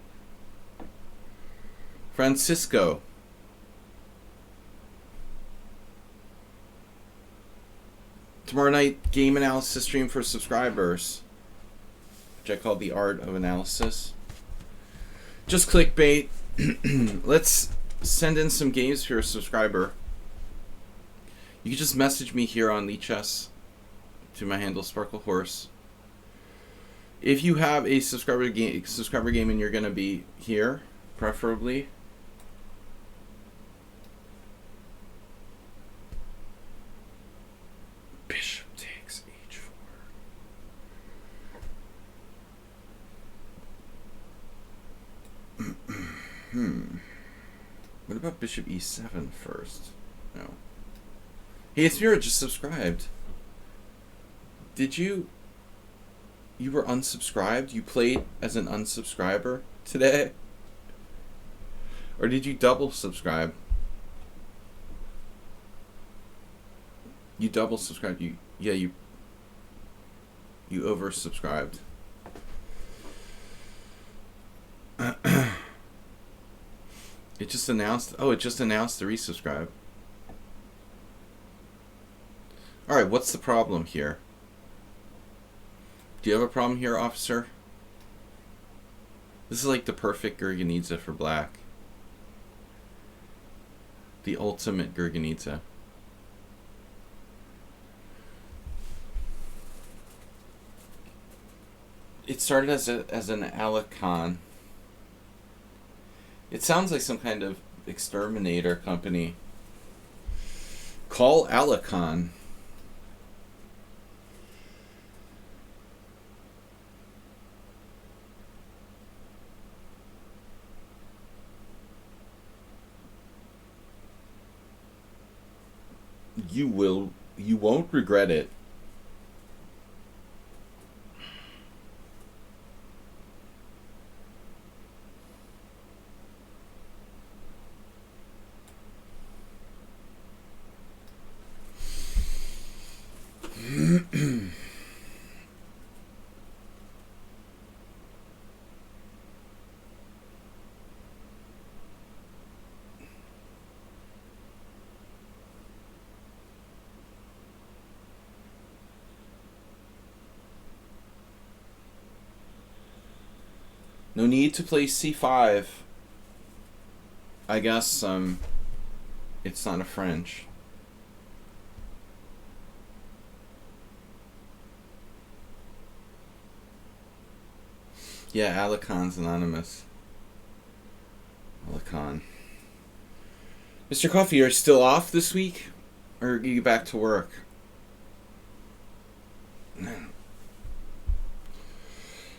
Francisco. Tomorrow night, game analysis stream for subscribers, which I call the art of analysis. Just clickbait. Let's send in some games for your subscriber. You can just message me here on lichess to my handle Sparkle Horse. If you have a subscriber game and you're gonna be here, preferably. Bishop takes h4. What about Bishop e7 first? No. Hey, it's Mira just subscribed. Did you... You were unsubscribed? You played as an unsubscriber today? Or did you double subscribe? You double subscribed. You oversubscribed. It just announced. Oh, it just announced the resubscribe. All right, what's the problem here? Do you have a problem here, officer? This is like the perfect Gurganidze for black. The ultimate Gurganidze. It started as an Alicon. It sounds like some kind of exterminator company. Call Alicon. You won't regret it. No need to play c5. I guess it's not a French. Yeah, Alicon's anonymous. Alicon. Mr. Coffee, you're still off this week? Or are you back to work?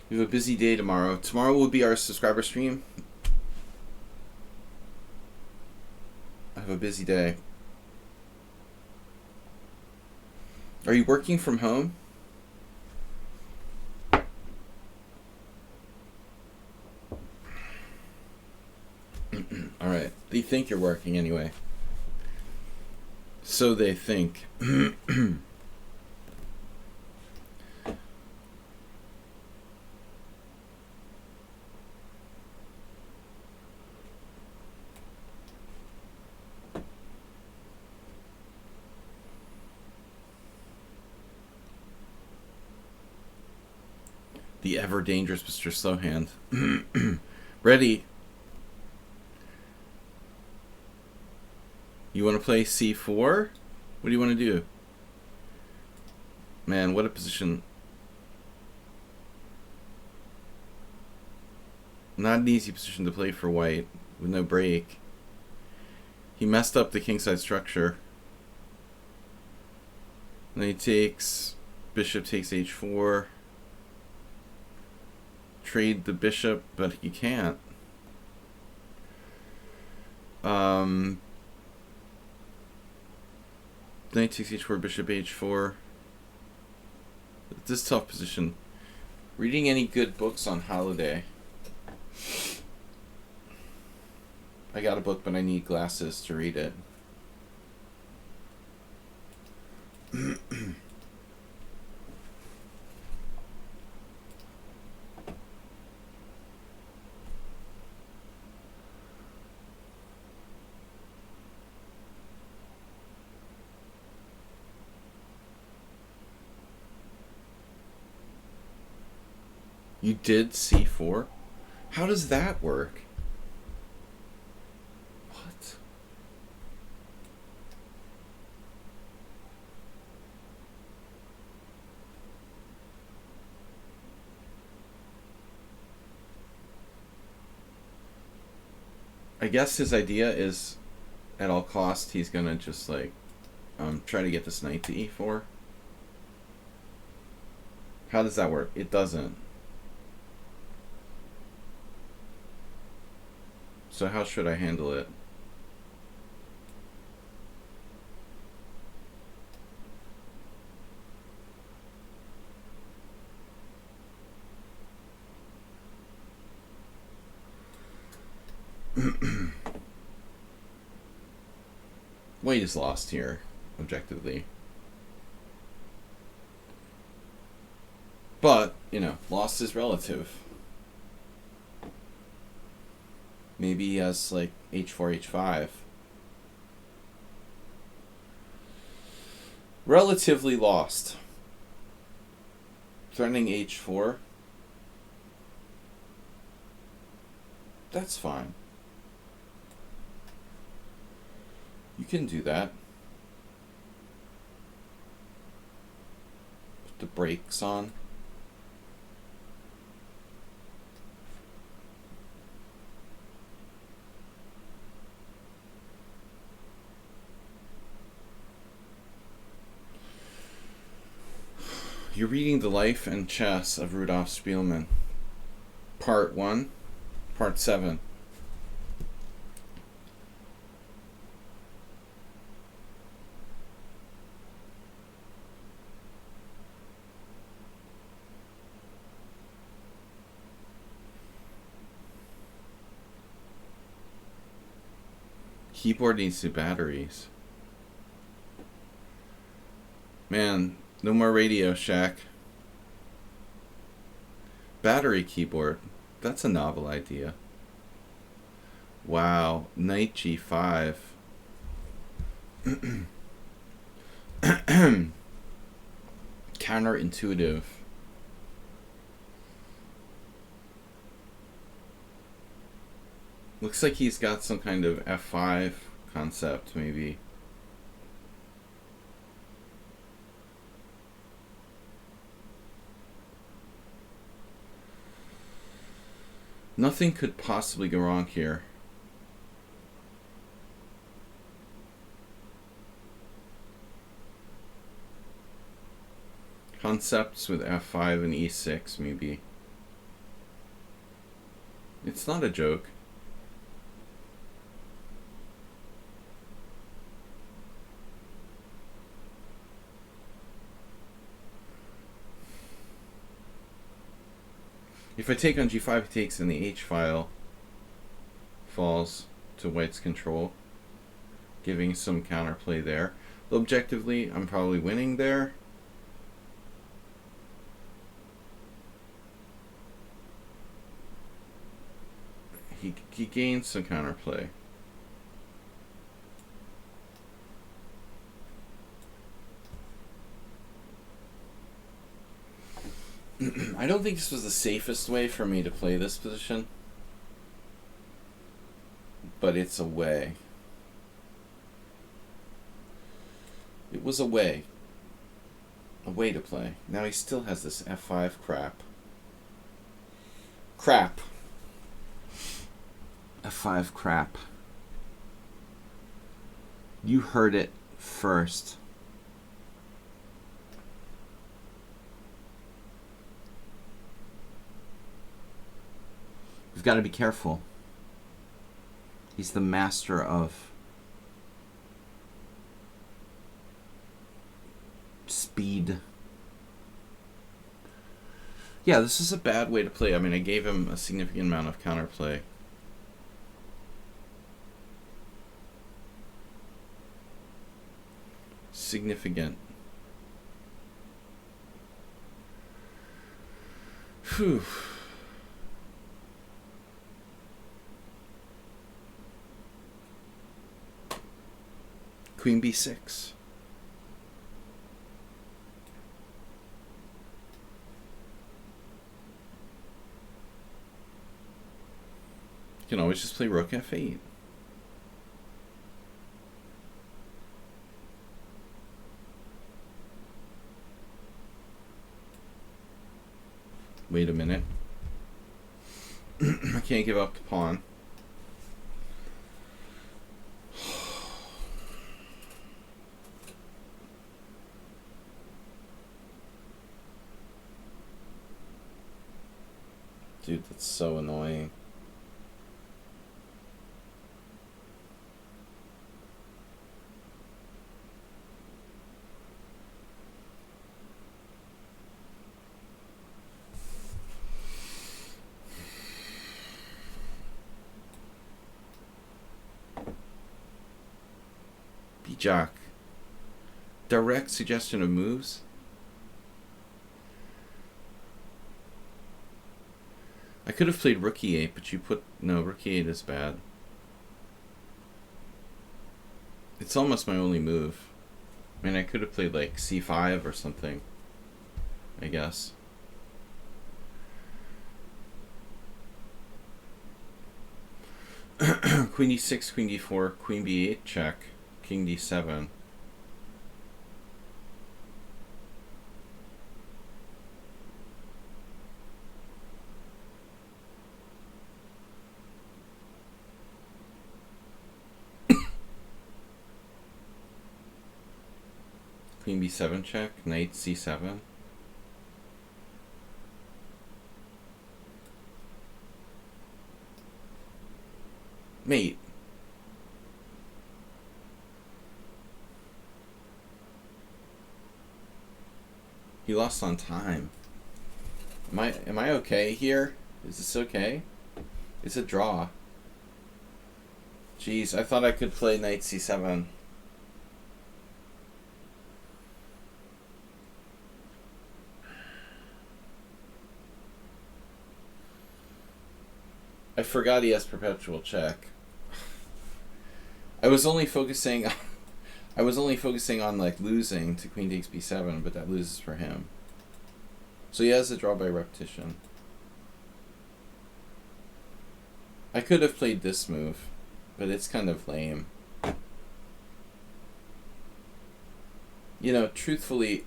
We have a busy day tomorrow. Tomorrow will be our subscriber stream. I have a busy day. Are you working from home? Alright. They think you're working anyway. So they think. The ever dangerous Mr. Slowhand. Ready. You want to play c4? What do you want to do? Man, what a position. Not an easy position to play for white with no break. He messed up the kingside structure. And then he takes... Bishop takes h4. Trade the bishop, but you can't. Knight takes h4, bishop h4. This tough position. Reading any good books on holiday? I got a book, but I need glasses to read it. You did C4? How does that work? What? I guess his idea is, at all costs, he's gonna just like try to get this knight to E4. How does that work? It doesn't. So how should I handle it? White is lost here, objectively. But, you know, lost is relative. Maybe he has, like, H4, H5. Relatively lost. Threatening H4. That's fine. You can do that. Put the brakes on. You're reading The Life and Chess of Rudolf Spielmann. Part 1, Part 7. Keyboard needs new batteries. Man, no more Radio Shack. Battery keyboard. That's a novel idea. Wow. Knight G5. Counterintuitive. Looks like he's got some kind of F5 concept, maybe. Nothing could possibly go wrong here. Concepts with F5 and E6, maybe. It's not a joke. If I take on G5, he takes in the H file, falls to White's control, giving some counterplay there. Objectively, I'm probably winning there. He gains some counterplay. I don't think this was the safest way for me to play this position, but it's a way. It was a way to play. Now he still has this F5 crap. F5 crap. You heard it first. We've got to be careful. He's the master of speed. Yeah, this is a bad way to play. I mean, I gave him a significant amount of counterplay. significant. Whew. Queen b6. You can always just play rook f8. Wait a minute. I can't give up the pawn. Dude, that's so annoying. B-Jock. Direct suggestion of moves? I could have played rook e8, but you put... No, rook e8 is bad. It's almost my only move. I mean, I could have played like c5 or something, I guess. Queen d6, queen d4, queen b8 check, king d7. Queen b7 check, knight c7. Mate. He lost on time. Am I okay here? Is this okay? It's a draw. Jeez, I thought I could play knight c7. I forgot he has perpetual check. I was only focusing on like losing to queen takes b7, but that loses for him. So he has a draw by repetition. I could have played this move, but it's kind of lame. You know, truthfully,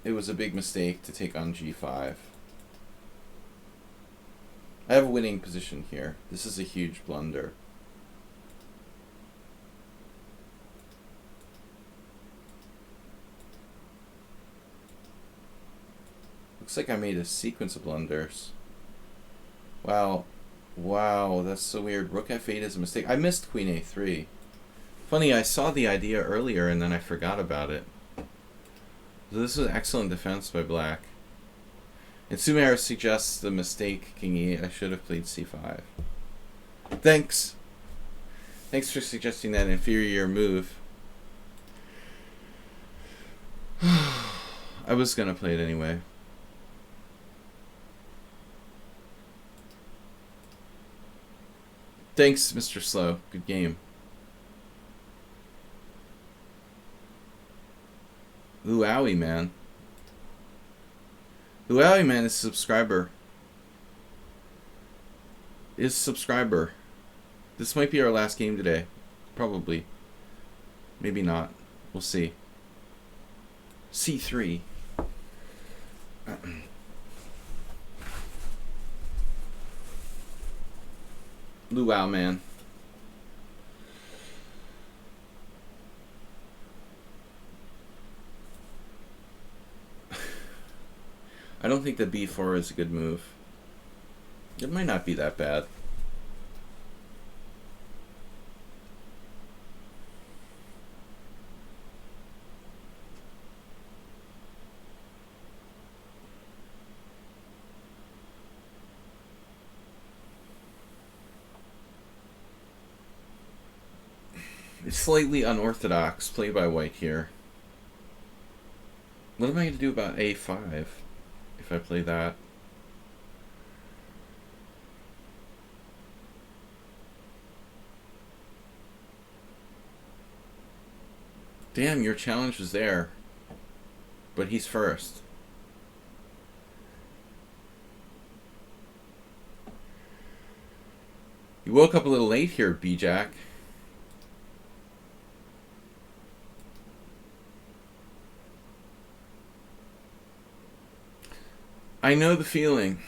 it was a big mistake to take on g5. I have a winning position here. This is a huge blunder. Looks like I made a sequence of blunders. Wow. Wow, that's so weird. Rook f8 is a mistake. I missed queen a3. Funny, I saw the idea earlier and then I forgot about it. So this is excellent defense by black. And Sumer suggests the mistake, king e8. I should have played c5. Thanks. Thanks for suggesting that inferior move. I was gonna play it anyway. Thanks, Mr. Slow. Good game. Ooh, owie, man. Ooh, owie, man is a subscriber. Is subscriber. This might be our last game today. Probably. Maybe not. We'll see. C3. Luau, man. I don't think that b4 is a good move. It might not be that bad. It's slightly unorthodox play by white here. What am I going to do about a5 if I play that? Damn, your challenge was there. But he's first. You woke up a little late here, B-Jack. I know the feeling.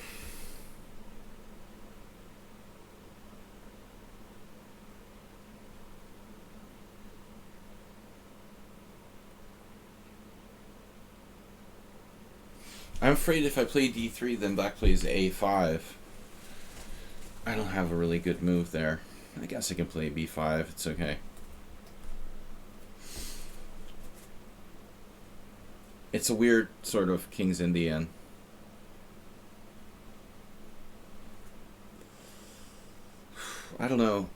I'm afraid if I play d3, then black plays a5. I don't have a really good move there. I guess I can play b5. It's okay. It's a weird sort of King's Indian. I don't know.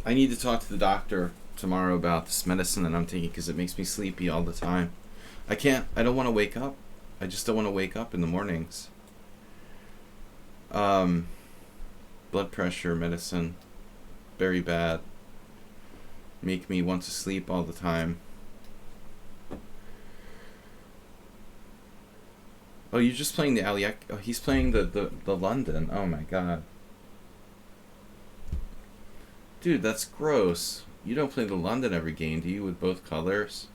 I need to talk to the doctor tomorrow about this medicine that I'm taking because it makes me sleepy all the time. I don't want to wake up. I just don't want to wake up in the mornings. Blood pressure medicine. Very bad. Make me want to sleep all the time. Oh, you're just playing the Aliak. Oh, he's playing the London. Oh my god. Dude, that's gross. You don't play the London every game, do you, with both colors?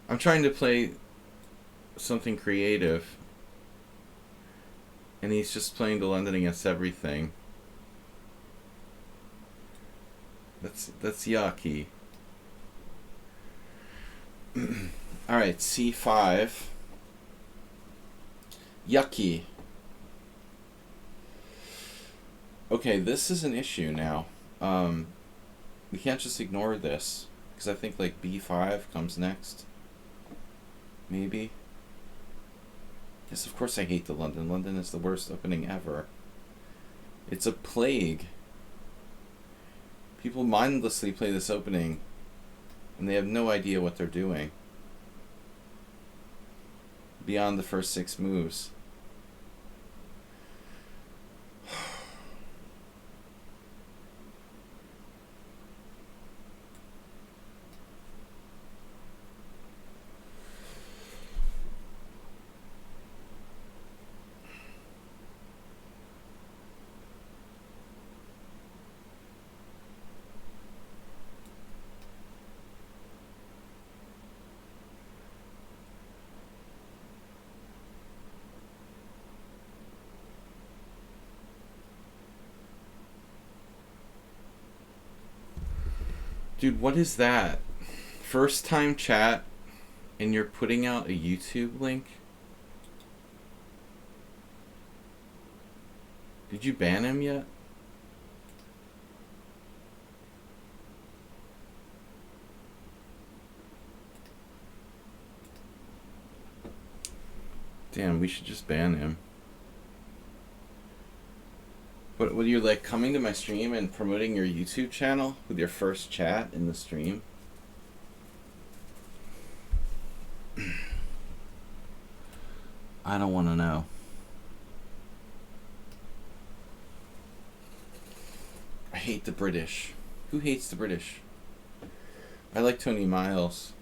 I'm trying to play something creative. And he's just playing the London against everything. That's yucky. Alright, c5. Yucky. Okay, this is an issue now. We can't just ignore this. Because I think like b5 comes next. Maybe. Yes, of course I hate the London. London is the worst opening ever. It's a plague. People mindlessly play this opening. And they have no idea what they're doing. Beyond the first 6 moves. Dude, what is that? First time chat and you're putting out a YouTube link? Did you ban him yet? Damn, we should just ban him. What are you like coming to my stream and promoting your YouTube channel with your first chat in the stream? I don't want to know. I hate the British. Who hates the British? I like Tony Miles.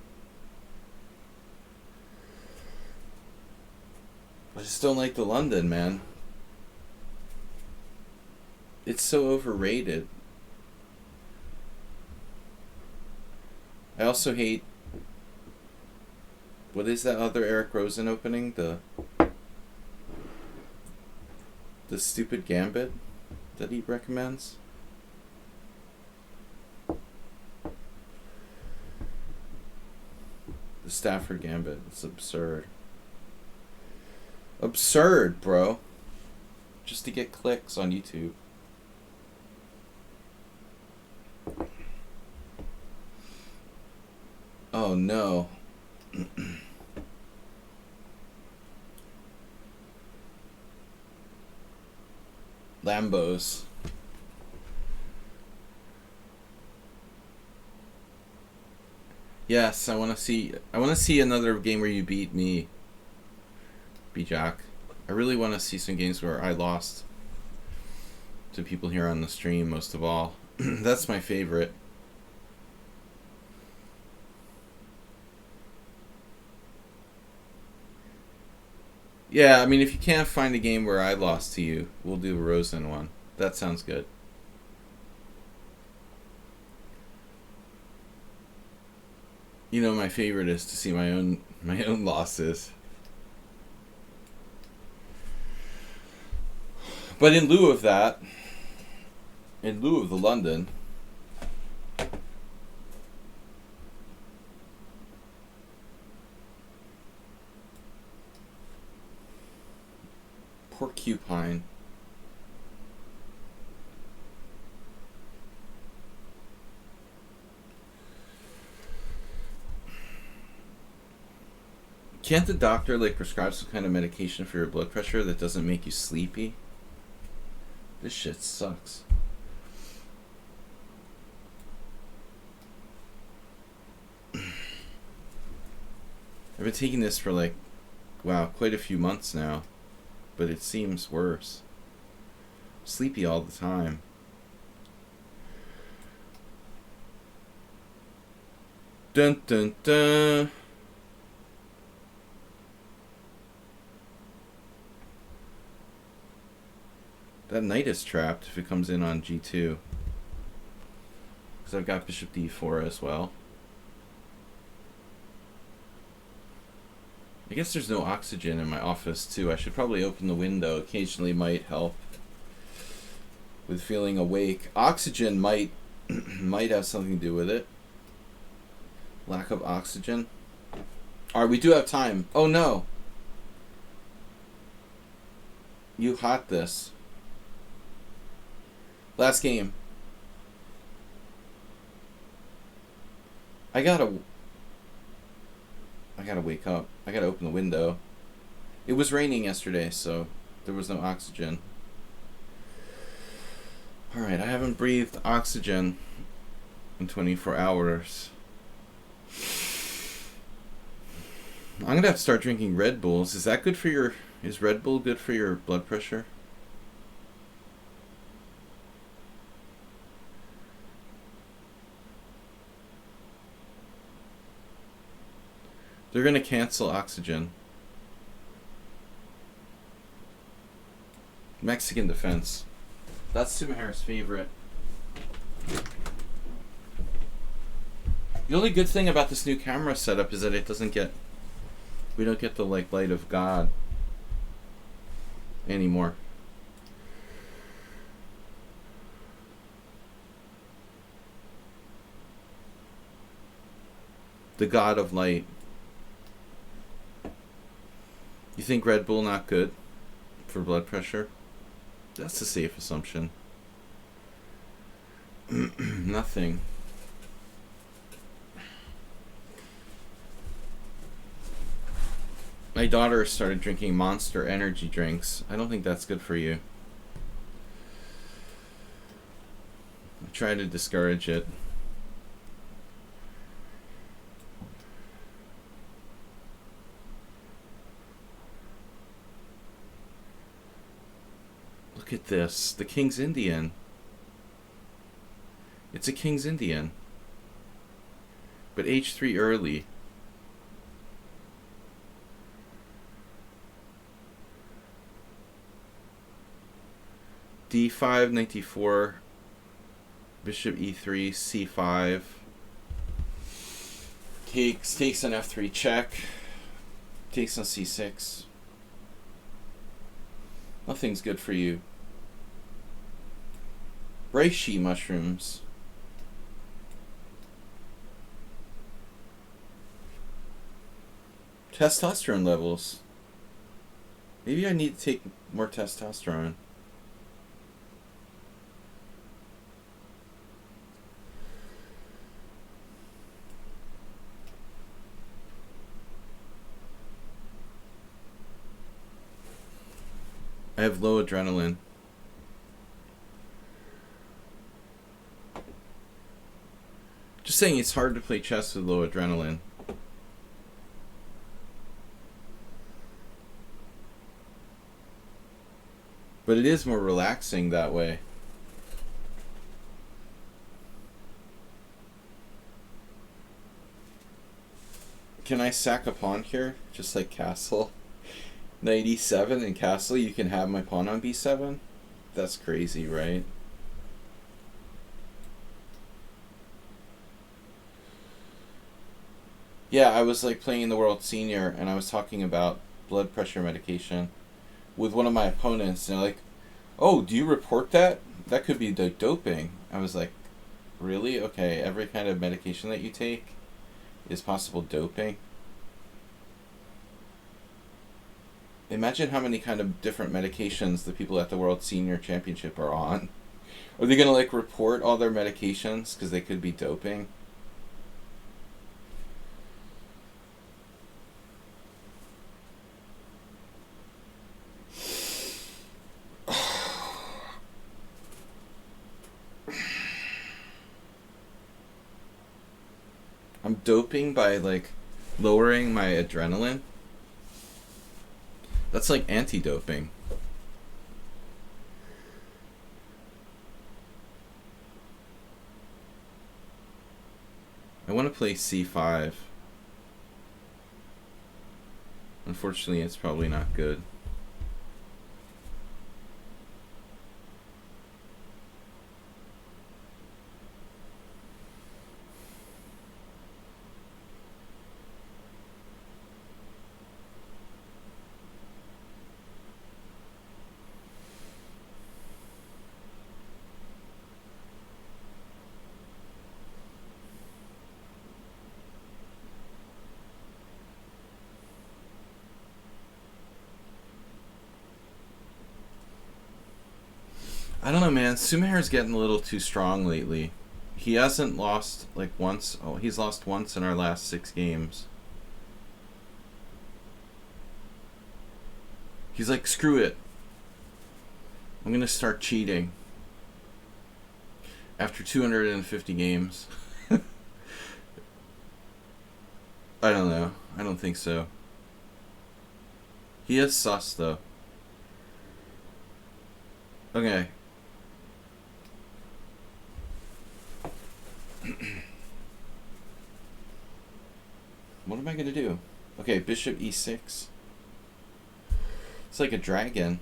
I just don't like the London, man. It's so overrated. I also hate... What is that other Eric Rosen opening? The stupid gambit that he recommends? The Stafford gambit. It's absurd. Absurd, bro. Just to get clicks on YouTube. Oh no. Lambos. Yes, I want to see. I want to see another game where you beat me, B-Jack. I really want to see some games where I lost to people here on the stream. Most of all, that's my favorite. Yeah, I mean, if you can't find a game where I lost to you, we'll do a Rosen one. That sounds good. You know, my favorite is to see my own losses. But in lieu of that, in lieu of the London, porcupine. Can't the doctor like prescribe some kind of medication for your blood pressure that doesn't make you sleepy? This shit sucks. I've been taking this for like, wow, quite a few months now, but it seems worse. Sleepy all the time. Dun dun dun. That knight is trapped if it comes in on g2. Because I've got bishop d4 as well. I guess there's no oxygen in my office too. I should probably open the window. Occasionally might help with feeling awake. Oxygen might might have something to do with it. Lack of oxygen. Alright, we do have time. Oh no! You hot this. Last game. I gotta wake up. I gotta open the window. It was raining yesterday, so there was no oxygen. Alright, I haven't breathed oxygen in 24 hours. I'm gonna have to start drinking Red Bulls. Is that good for your... Is Red Bull good for your blood pressure? They're gonna cancel oxygen. Mexican defense. That's Sumahar's favorite. The only good thing about this new camera setup is that it doesn't get... We don't get the like light of God anymore. The God of light. You think Red Bull not good for blood pressure? That's a safe assumption. Nothing. My daughter started drinking Monster energy drinks. I don't think that's good for you. I try to discourage it. Look at this. The King's Indian. It's a King's Indian. But h3 early. d5, knight d4, bishop e3, c5. Takes on f3 check. Takes on c6. Nothing's good for you. Reishi mushrooms. Testosterone levels. Maybe I need to take more testosterone. I have low adrenaline. Just just saying it's hard to play chess with low adrenaline. But it is more relaxing that way. Can I sack a pawn here? Just like castle? Knight e7 and castle, you can have my pawn on b7? That's crazy, right? Yeah, I was like playing in the World Senior and I was talking about blood pressure medication with one of my opponents, and they're like, oh, do you report that? That could be doping. I was like, really? Okay, every kind of medication that you take is possible doping? Imagine how many kind of different medications the people at the World Senior Championship are on. Are they going to like report all their medications because they could be doping? I'm doping by like lowering my adrenaline. That's like anti-doping. I want to play c5. Unfortunately, it's probably not good. I don't know, man. Sumaher's getting a little too strong lately. He hasn't lost like once. Oh, he's lost once in our last 6 games. He's like, screw it. I'm gonna start cheating. After 250 games. I don't know. I don't think so. He is sus, though. Okay. What am I gonna do? Okay, bishop e6. It's like a dragon.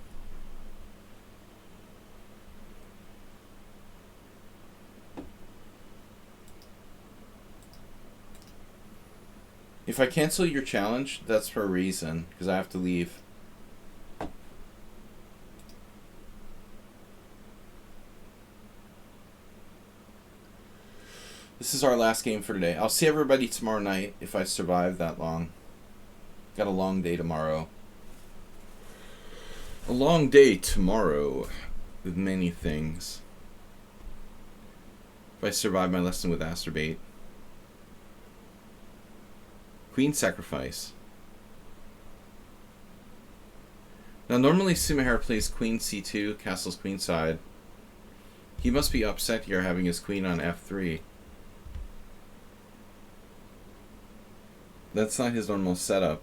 If I cancel your challenge, that's for a reason, because I have to leave. This is our last game for today. I'll see everybody tomorrow night if I survive that long. Got a long day tomorrow. A long day tomorrow with many things. If I survive my lesson with Asterbait. Queen sacrifice. Now normally Sumaher plays queen c2, castles queenside. He must be upset here having his queen on f3. That's not his normal setup.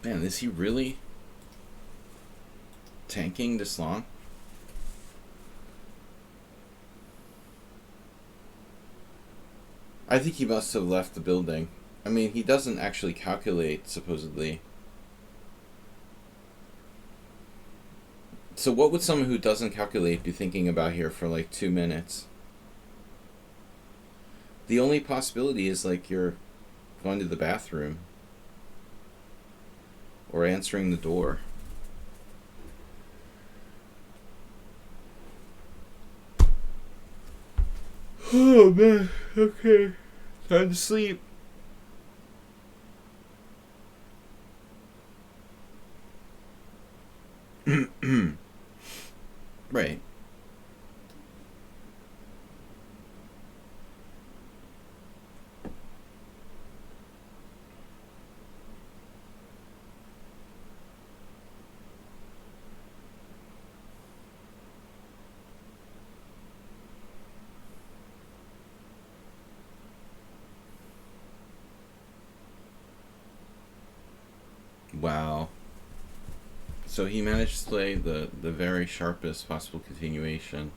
Man, is he really tanking this long? I think he must have left the building. I mean, he doesn't actually calculate, supposedly. So what would someone who doesn't calculate be thinking about here for like 2 minutes? The only possibility is like you're going to the bathroom. Or answering the door. Oh man, okay. Time to sleep. Right. Wow. So he managed to play the very sharpest possible continuation.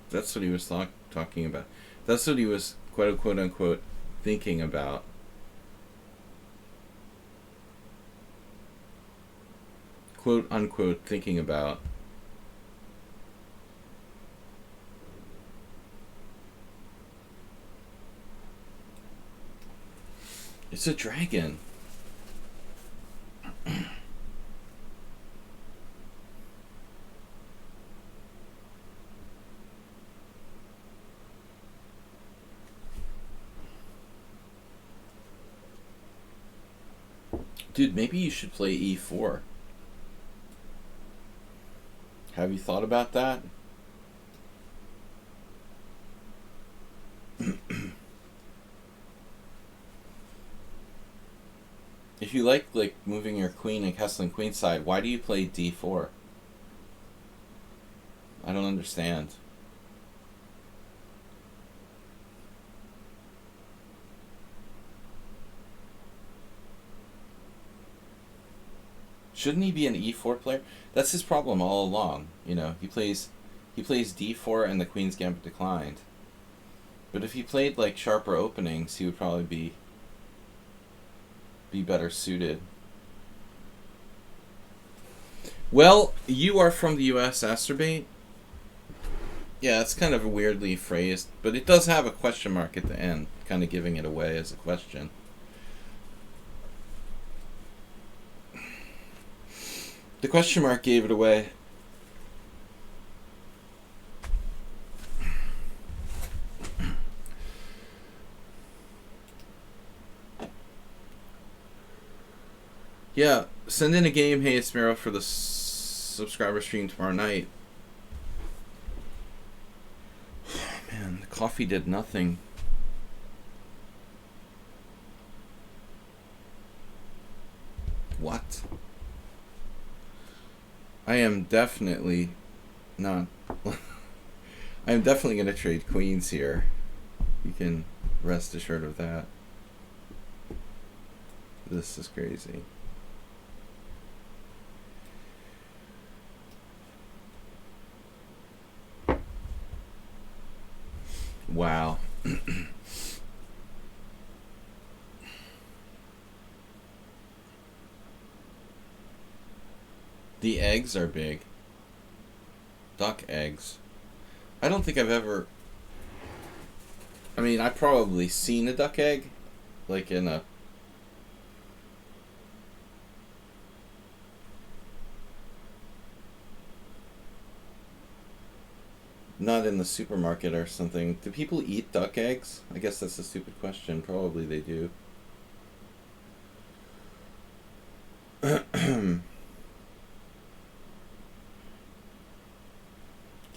That's what he was talking about. That's what he was quote unquote thinking about. Quote unquote thinking about. It's a dragon. Dude, maybe you should play e4. Have you thought about that? If you like moving your queen and castling queenside, why do you play d4? I don't understand. Shouldn't he be an e4 player? That's his problem all along. You know, he plays d4 and the queen's gambit declined. But if he played like sharper openings, he would probably be better suited. Well, you are from the US, Asterbate? Yeah, it's kind of weirdly phrased, but it does have a question mark at the end, kind of giving it away as a question. The question mark gave it away. Yeah, send in a game, hey, it's Miro, for the subscriber stream tomorrow night. Man, the coffee did nothing. What? I am definitely not... I am definitely going to trade queens here. You can rest assured of that. This is crazy. Wow. The eggs are big. Duck eggs. I don't think I've ever... I mean, I've probably seen a duck egg. Like in a... Not in the supermarket or something. Do people eat duck eggs? I guess that's a stupid question. Probably they do.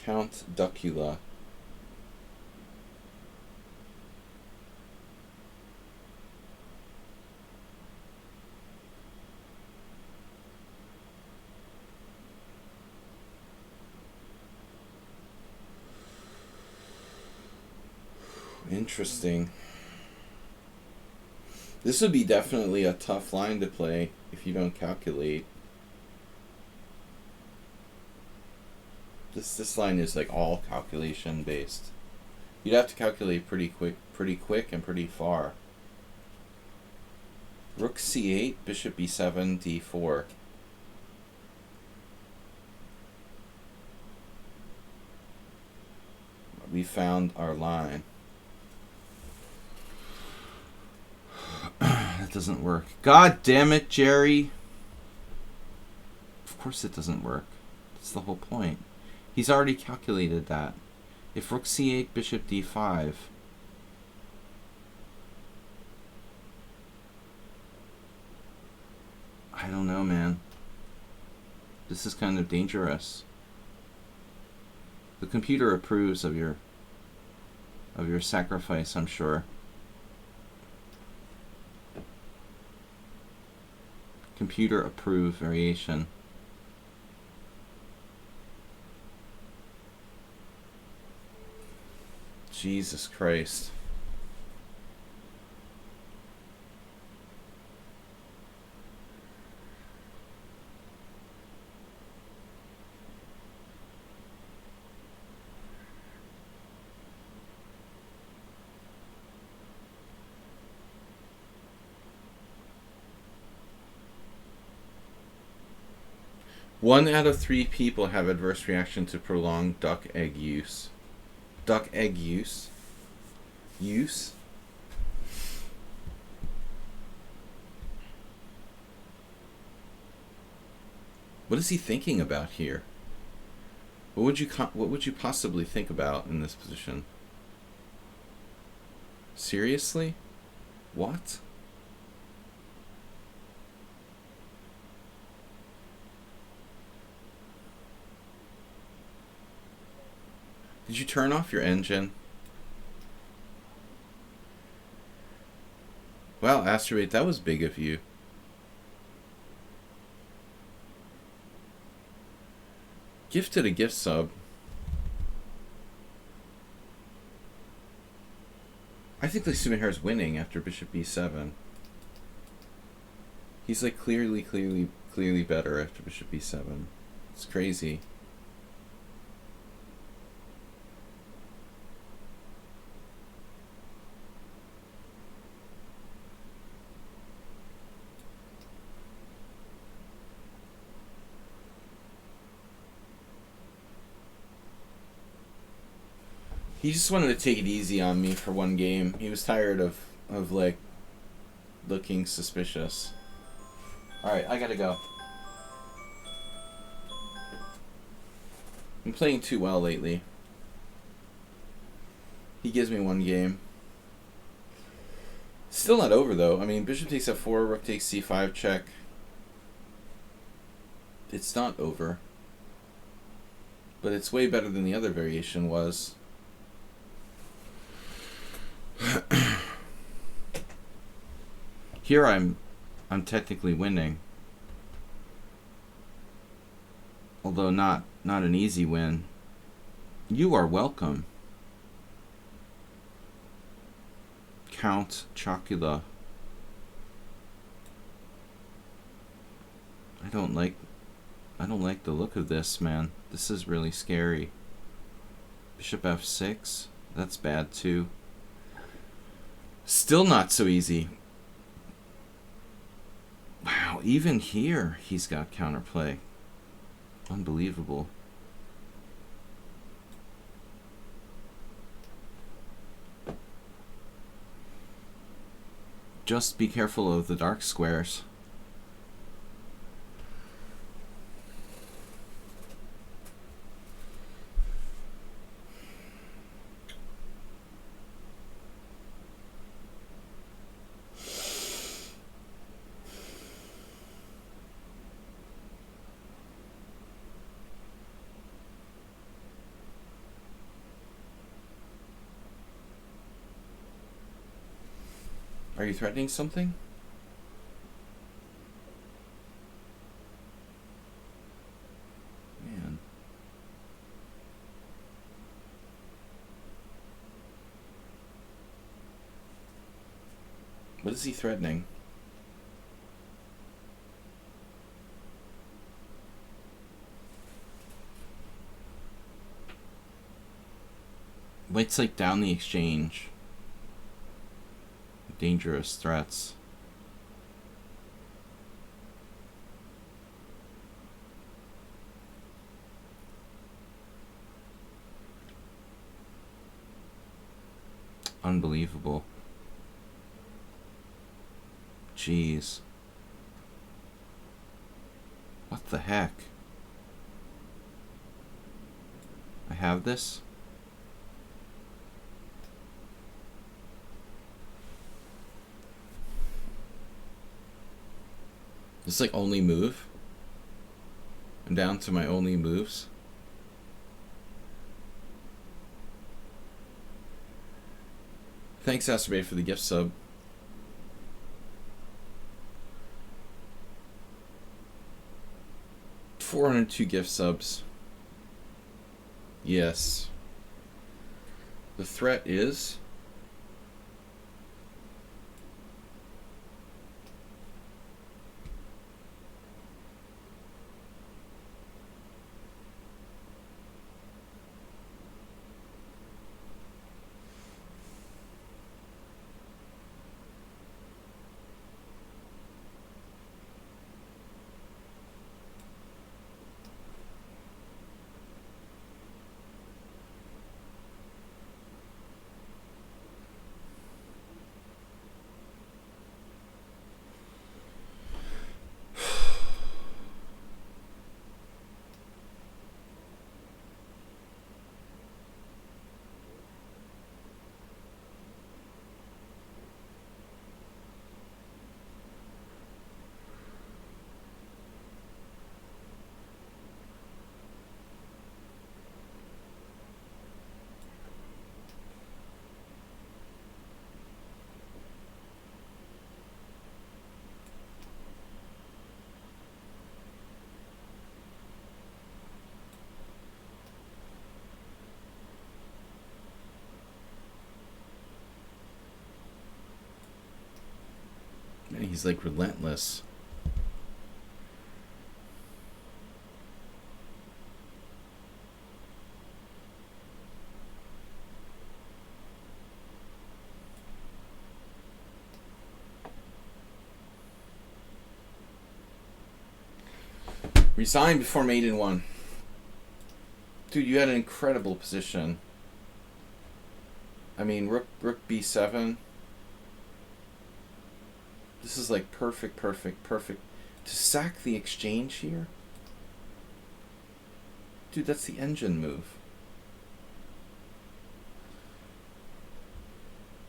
Count Duckula. Interesting. This would be definitely a tough line to play if you don't calculate. This line is like all calculation based. You'd have to calculate pretty quick and pretty far. Rook c8, bishop b7, d4. We found our line. That doesn't work. God damn it, Jerry. Of course it doesn't work. That's the whole point. He's already calculated that. If rook c8, bishop d5. I don't know, man. This is kind of dangerous. The computer approves of your sacrifice, I'm sure. Computer approved variation. Jesus Christ. One out of 3 people have adverse reaction to prolonged duck egg use. Duck egg use? Use? What is he thinking about here? What would you possibly think about in this position? Seriously? What? Did you turn off your engine? Wow, Asteroid, that was big of you. Gifted a gift sub. I think the Sumahair's winning after Bishop B7. He's like clearly better after Bishop B7. It's crazy. He just wanted to take it easy on me for one game. He was tired of like looking suspicious. Alright, I gotta go. I'm playing too well lately. He gives me one game. Still not over though. I mean, bishop takes f4, rook takes c5 check. It's not over. But it's way better than the other variation was. Here I'm technically winning. Although not an easy win. You are welcome. Count Chocula. I don't like the look of this, man. This is really scary. Bishop f6. That's bad too. Still not so easy. Wow, even here he's got counterplay. Unbelievable. Just be careful of the dark squares. Are you threatening something? Man. What is he threatening? White's like down the exchange. Dangerous threats. Unbelievable. Jeez. What the heck? I have this? This like only move? I'm down to my only moves. Thanks, Asterbay, for the gift sub. $402 gift subs. Yes. The threat is... Man, he's like relentless. Resign before mate in one. Dude, you had an incredible position. I mean, rook b7. This is like perfect, perfect, perfect. To sack the exchange here? Dude, that's the engine move.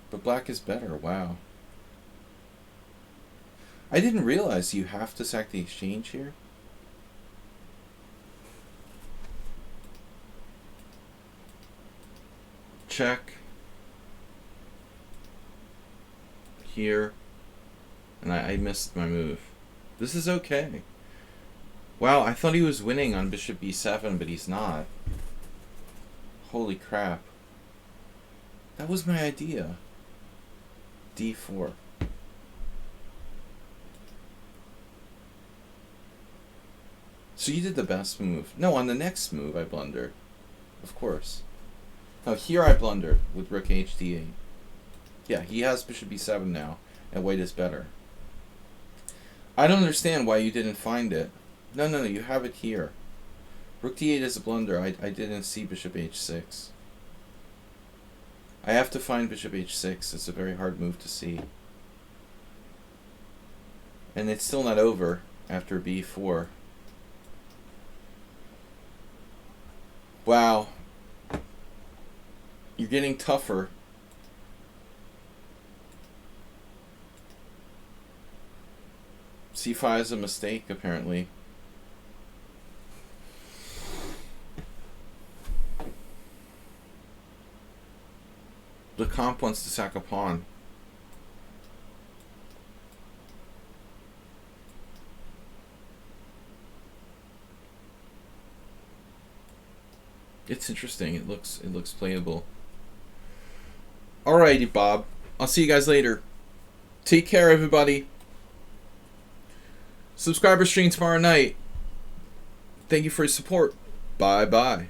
But black is better, wow. I didn't realize you have to sack the exchange here. Check. Here. And I missed my move. This is okay. Wow, I thought he was winning on bishop b7, but he's not. Holy crap. That was my idea. d4. So you did the best move. No, on the next move I blundered. Of course. No, here I blundered with rook h d8. Yeah, he has bishop b7 now, and white is better. I don't understand why you didn't find it. No, you have it here. Rook d8 is a blunder. I didn't see bishop h6. I have to find bishop h6. It's a very hard move to see. And it's still not over after b4. Wow. You're getting tougher. c5 is a mistake, apparently. The comp wants to sack a pawn. It's interesting. It looks playable. Alrighty, Bob. I'll see you guys later. Take care, everybody. Subscriber stream tomorrow night. Thank you for your support. Bye-bye.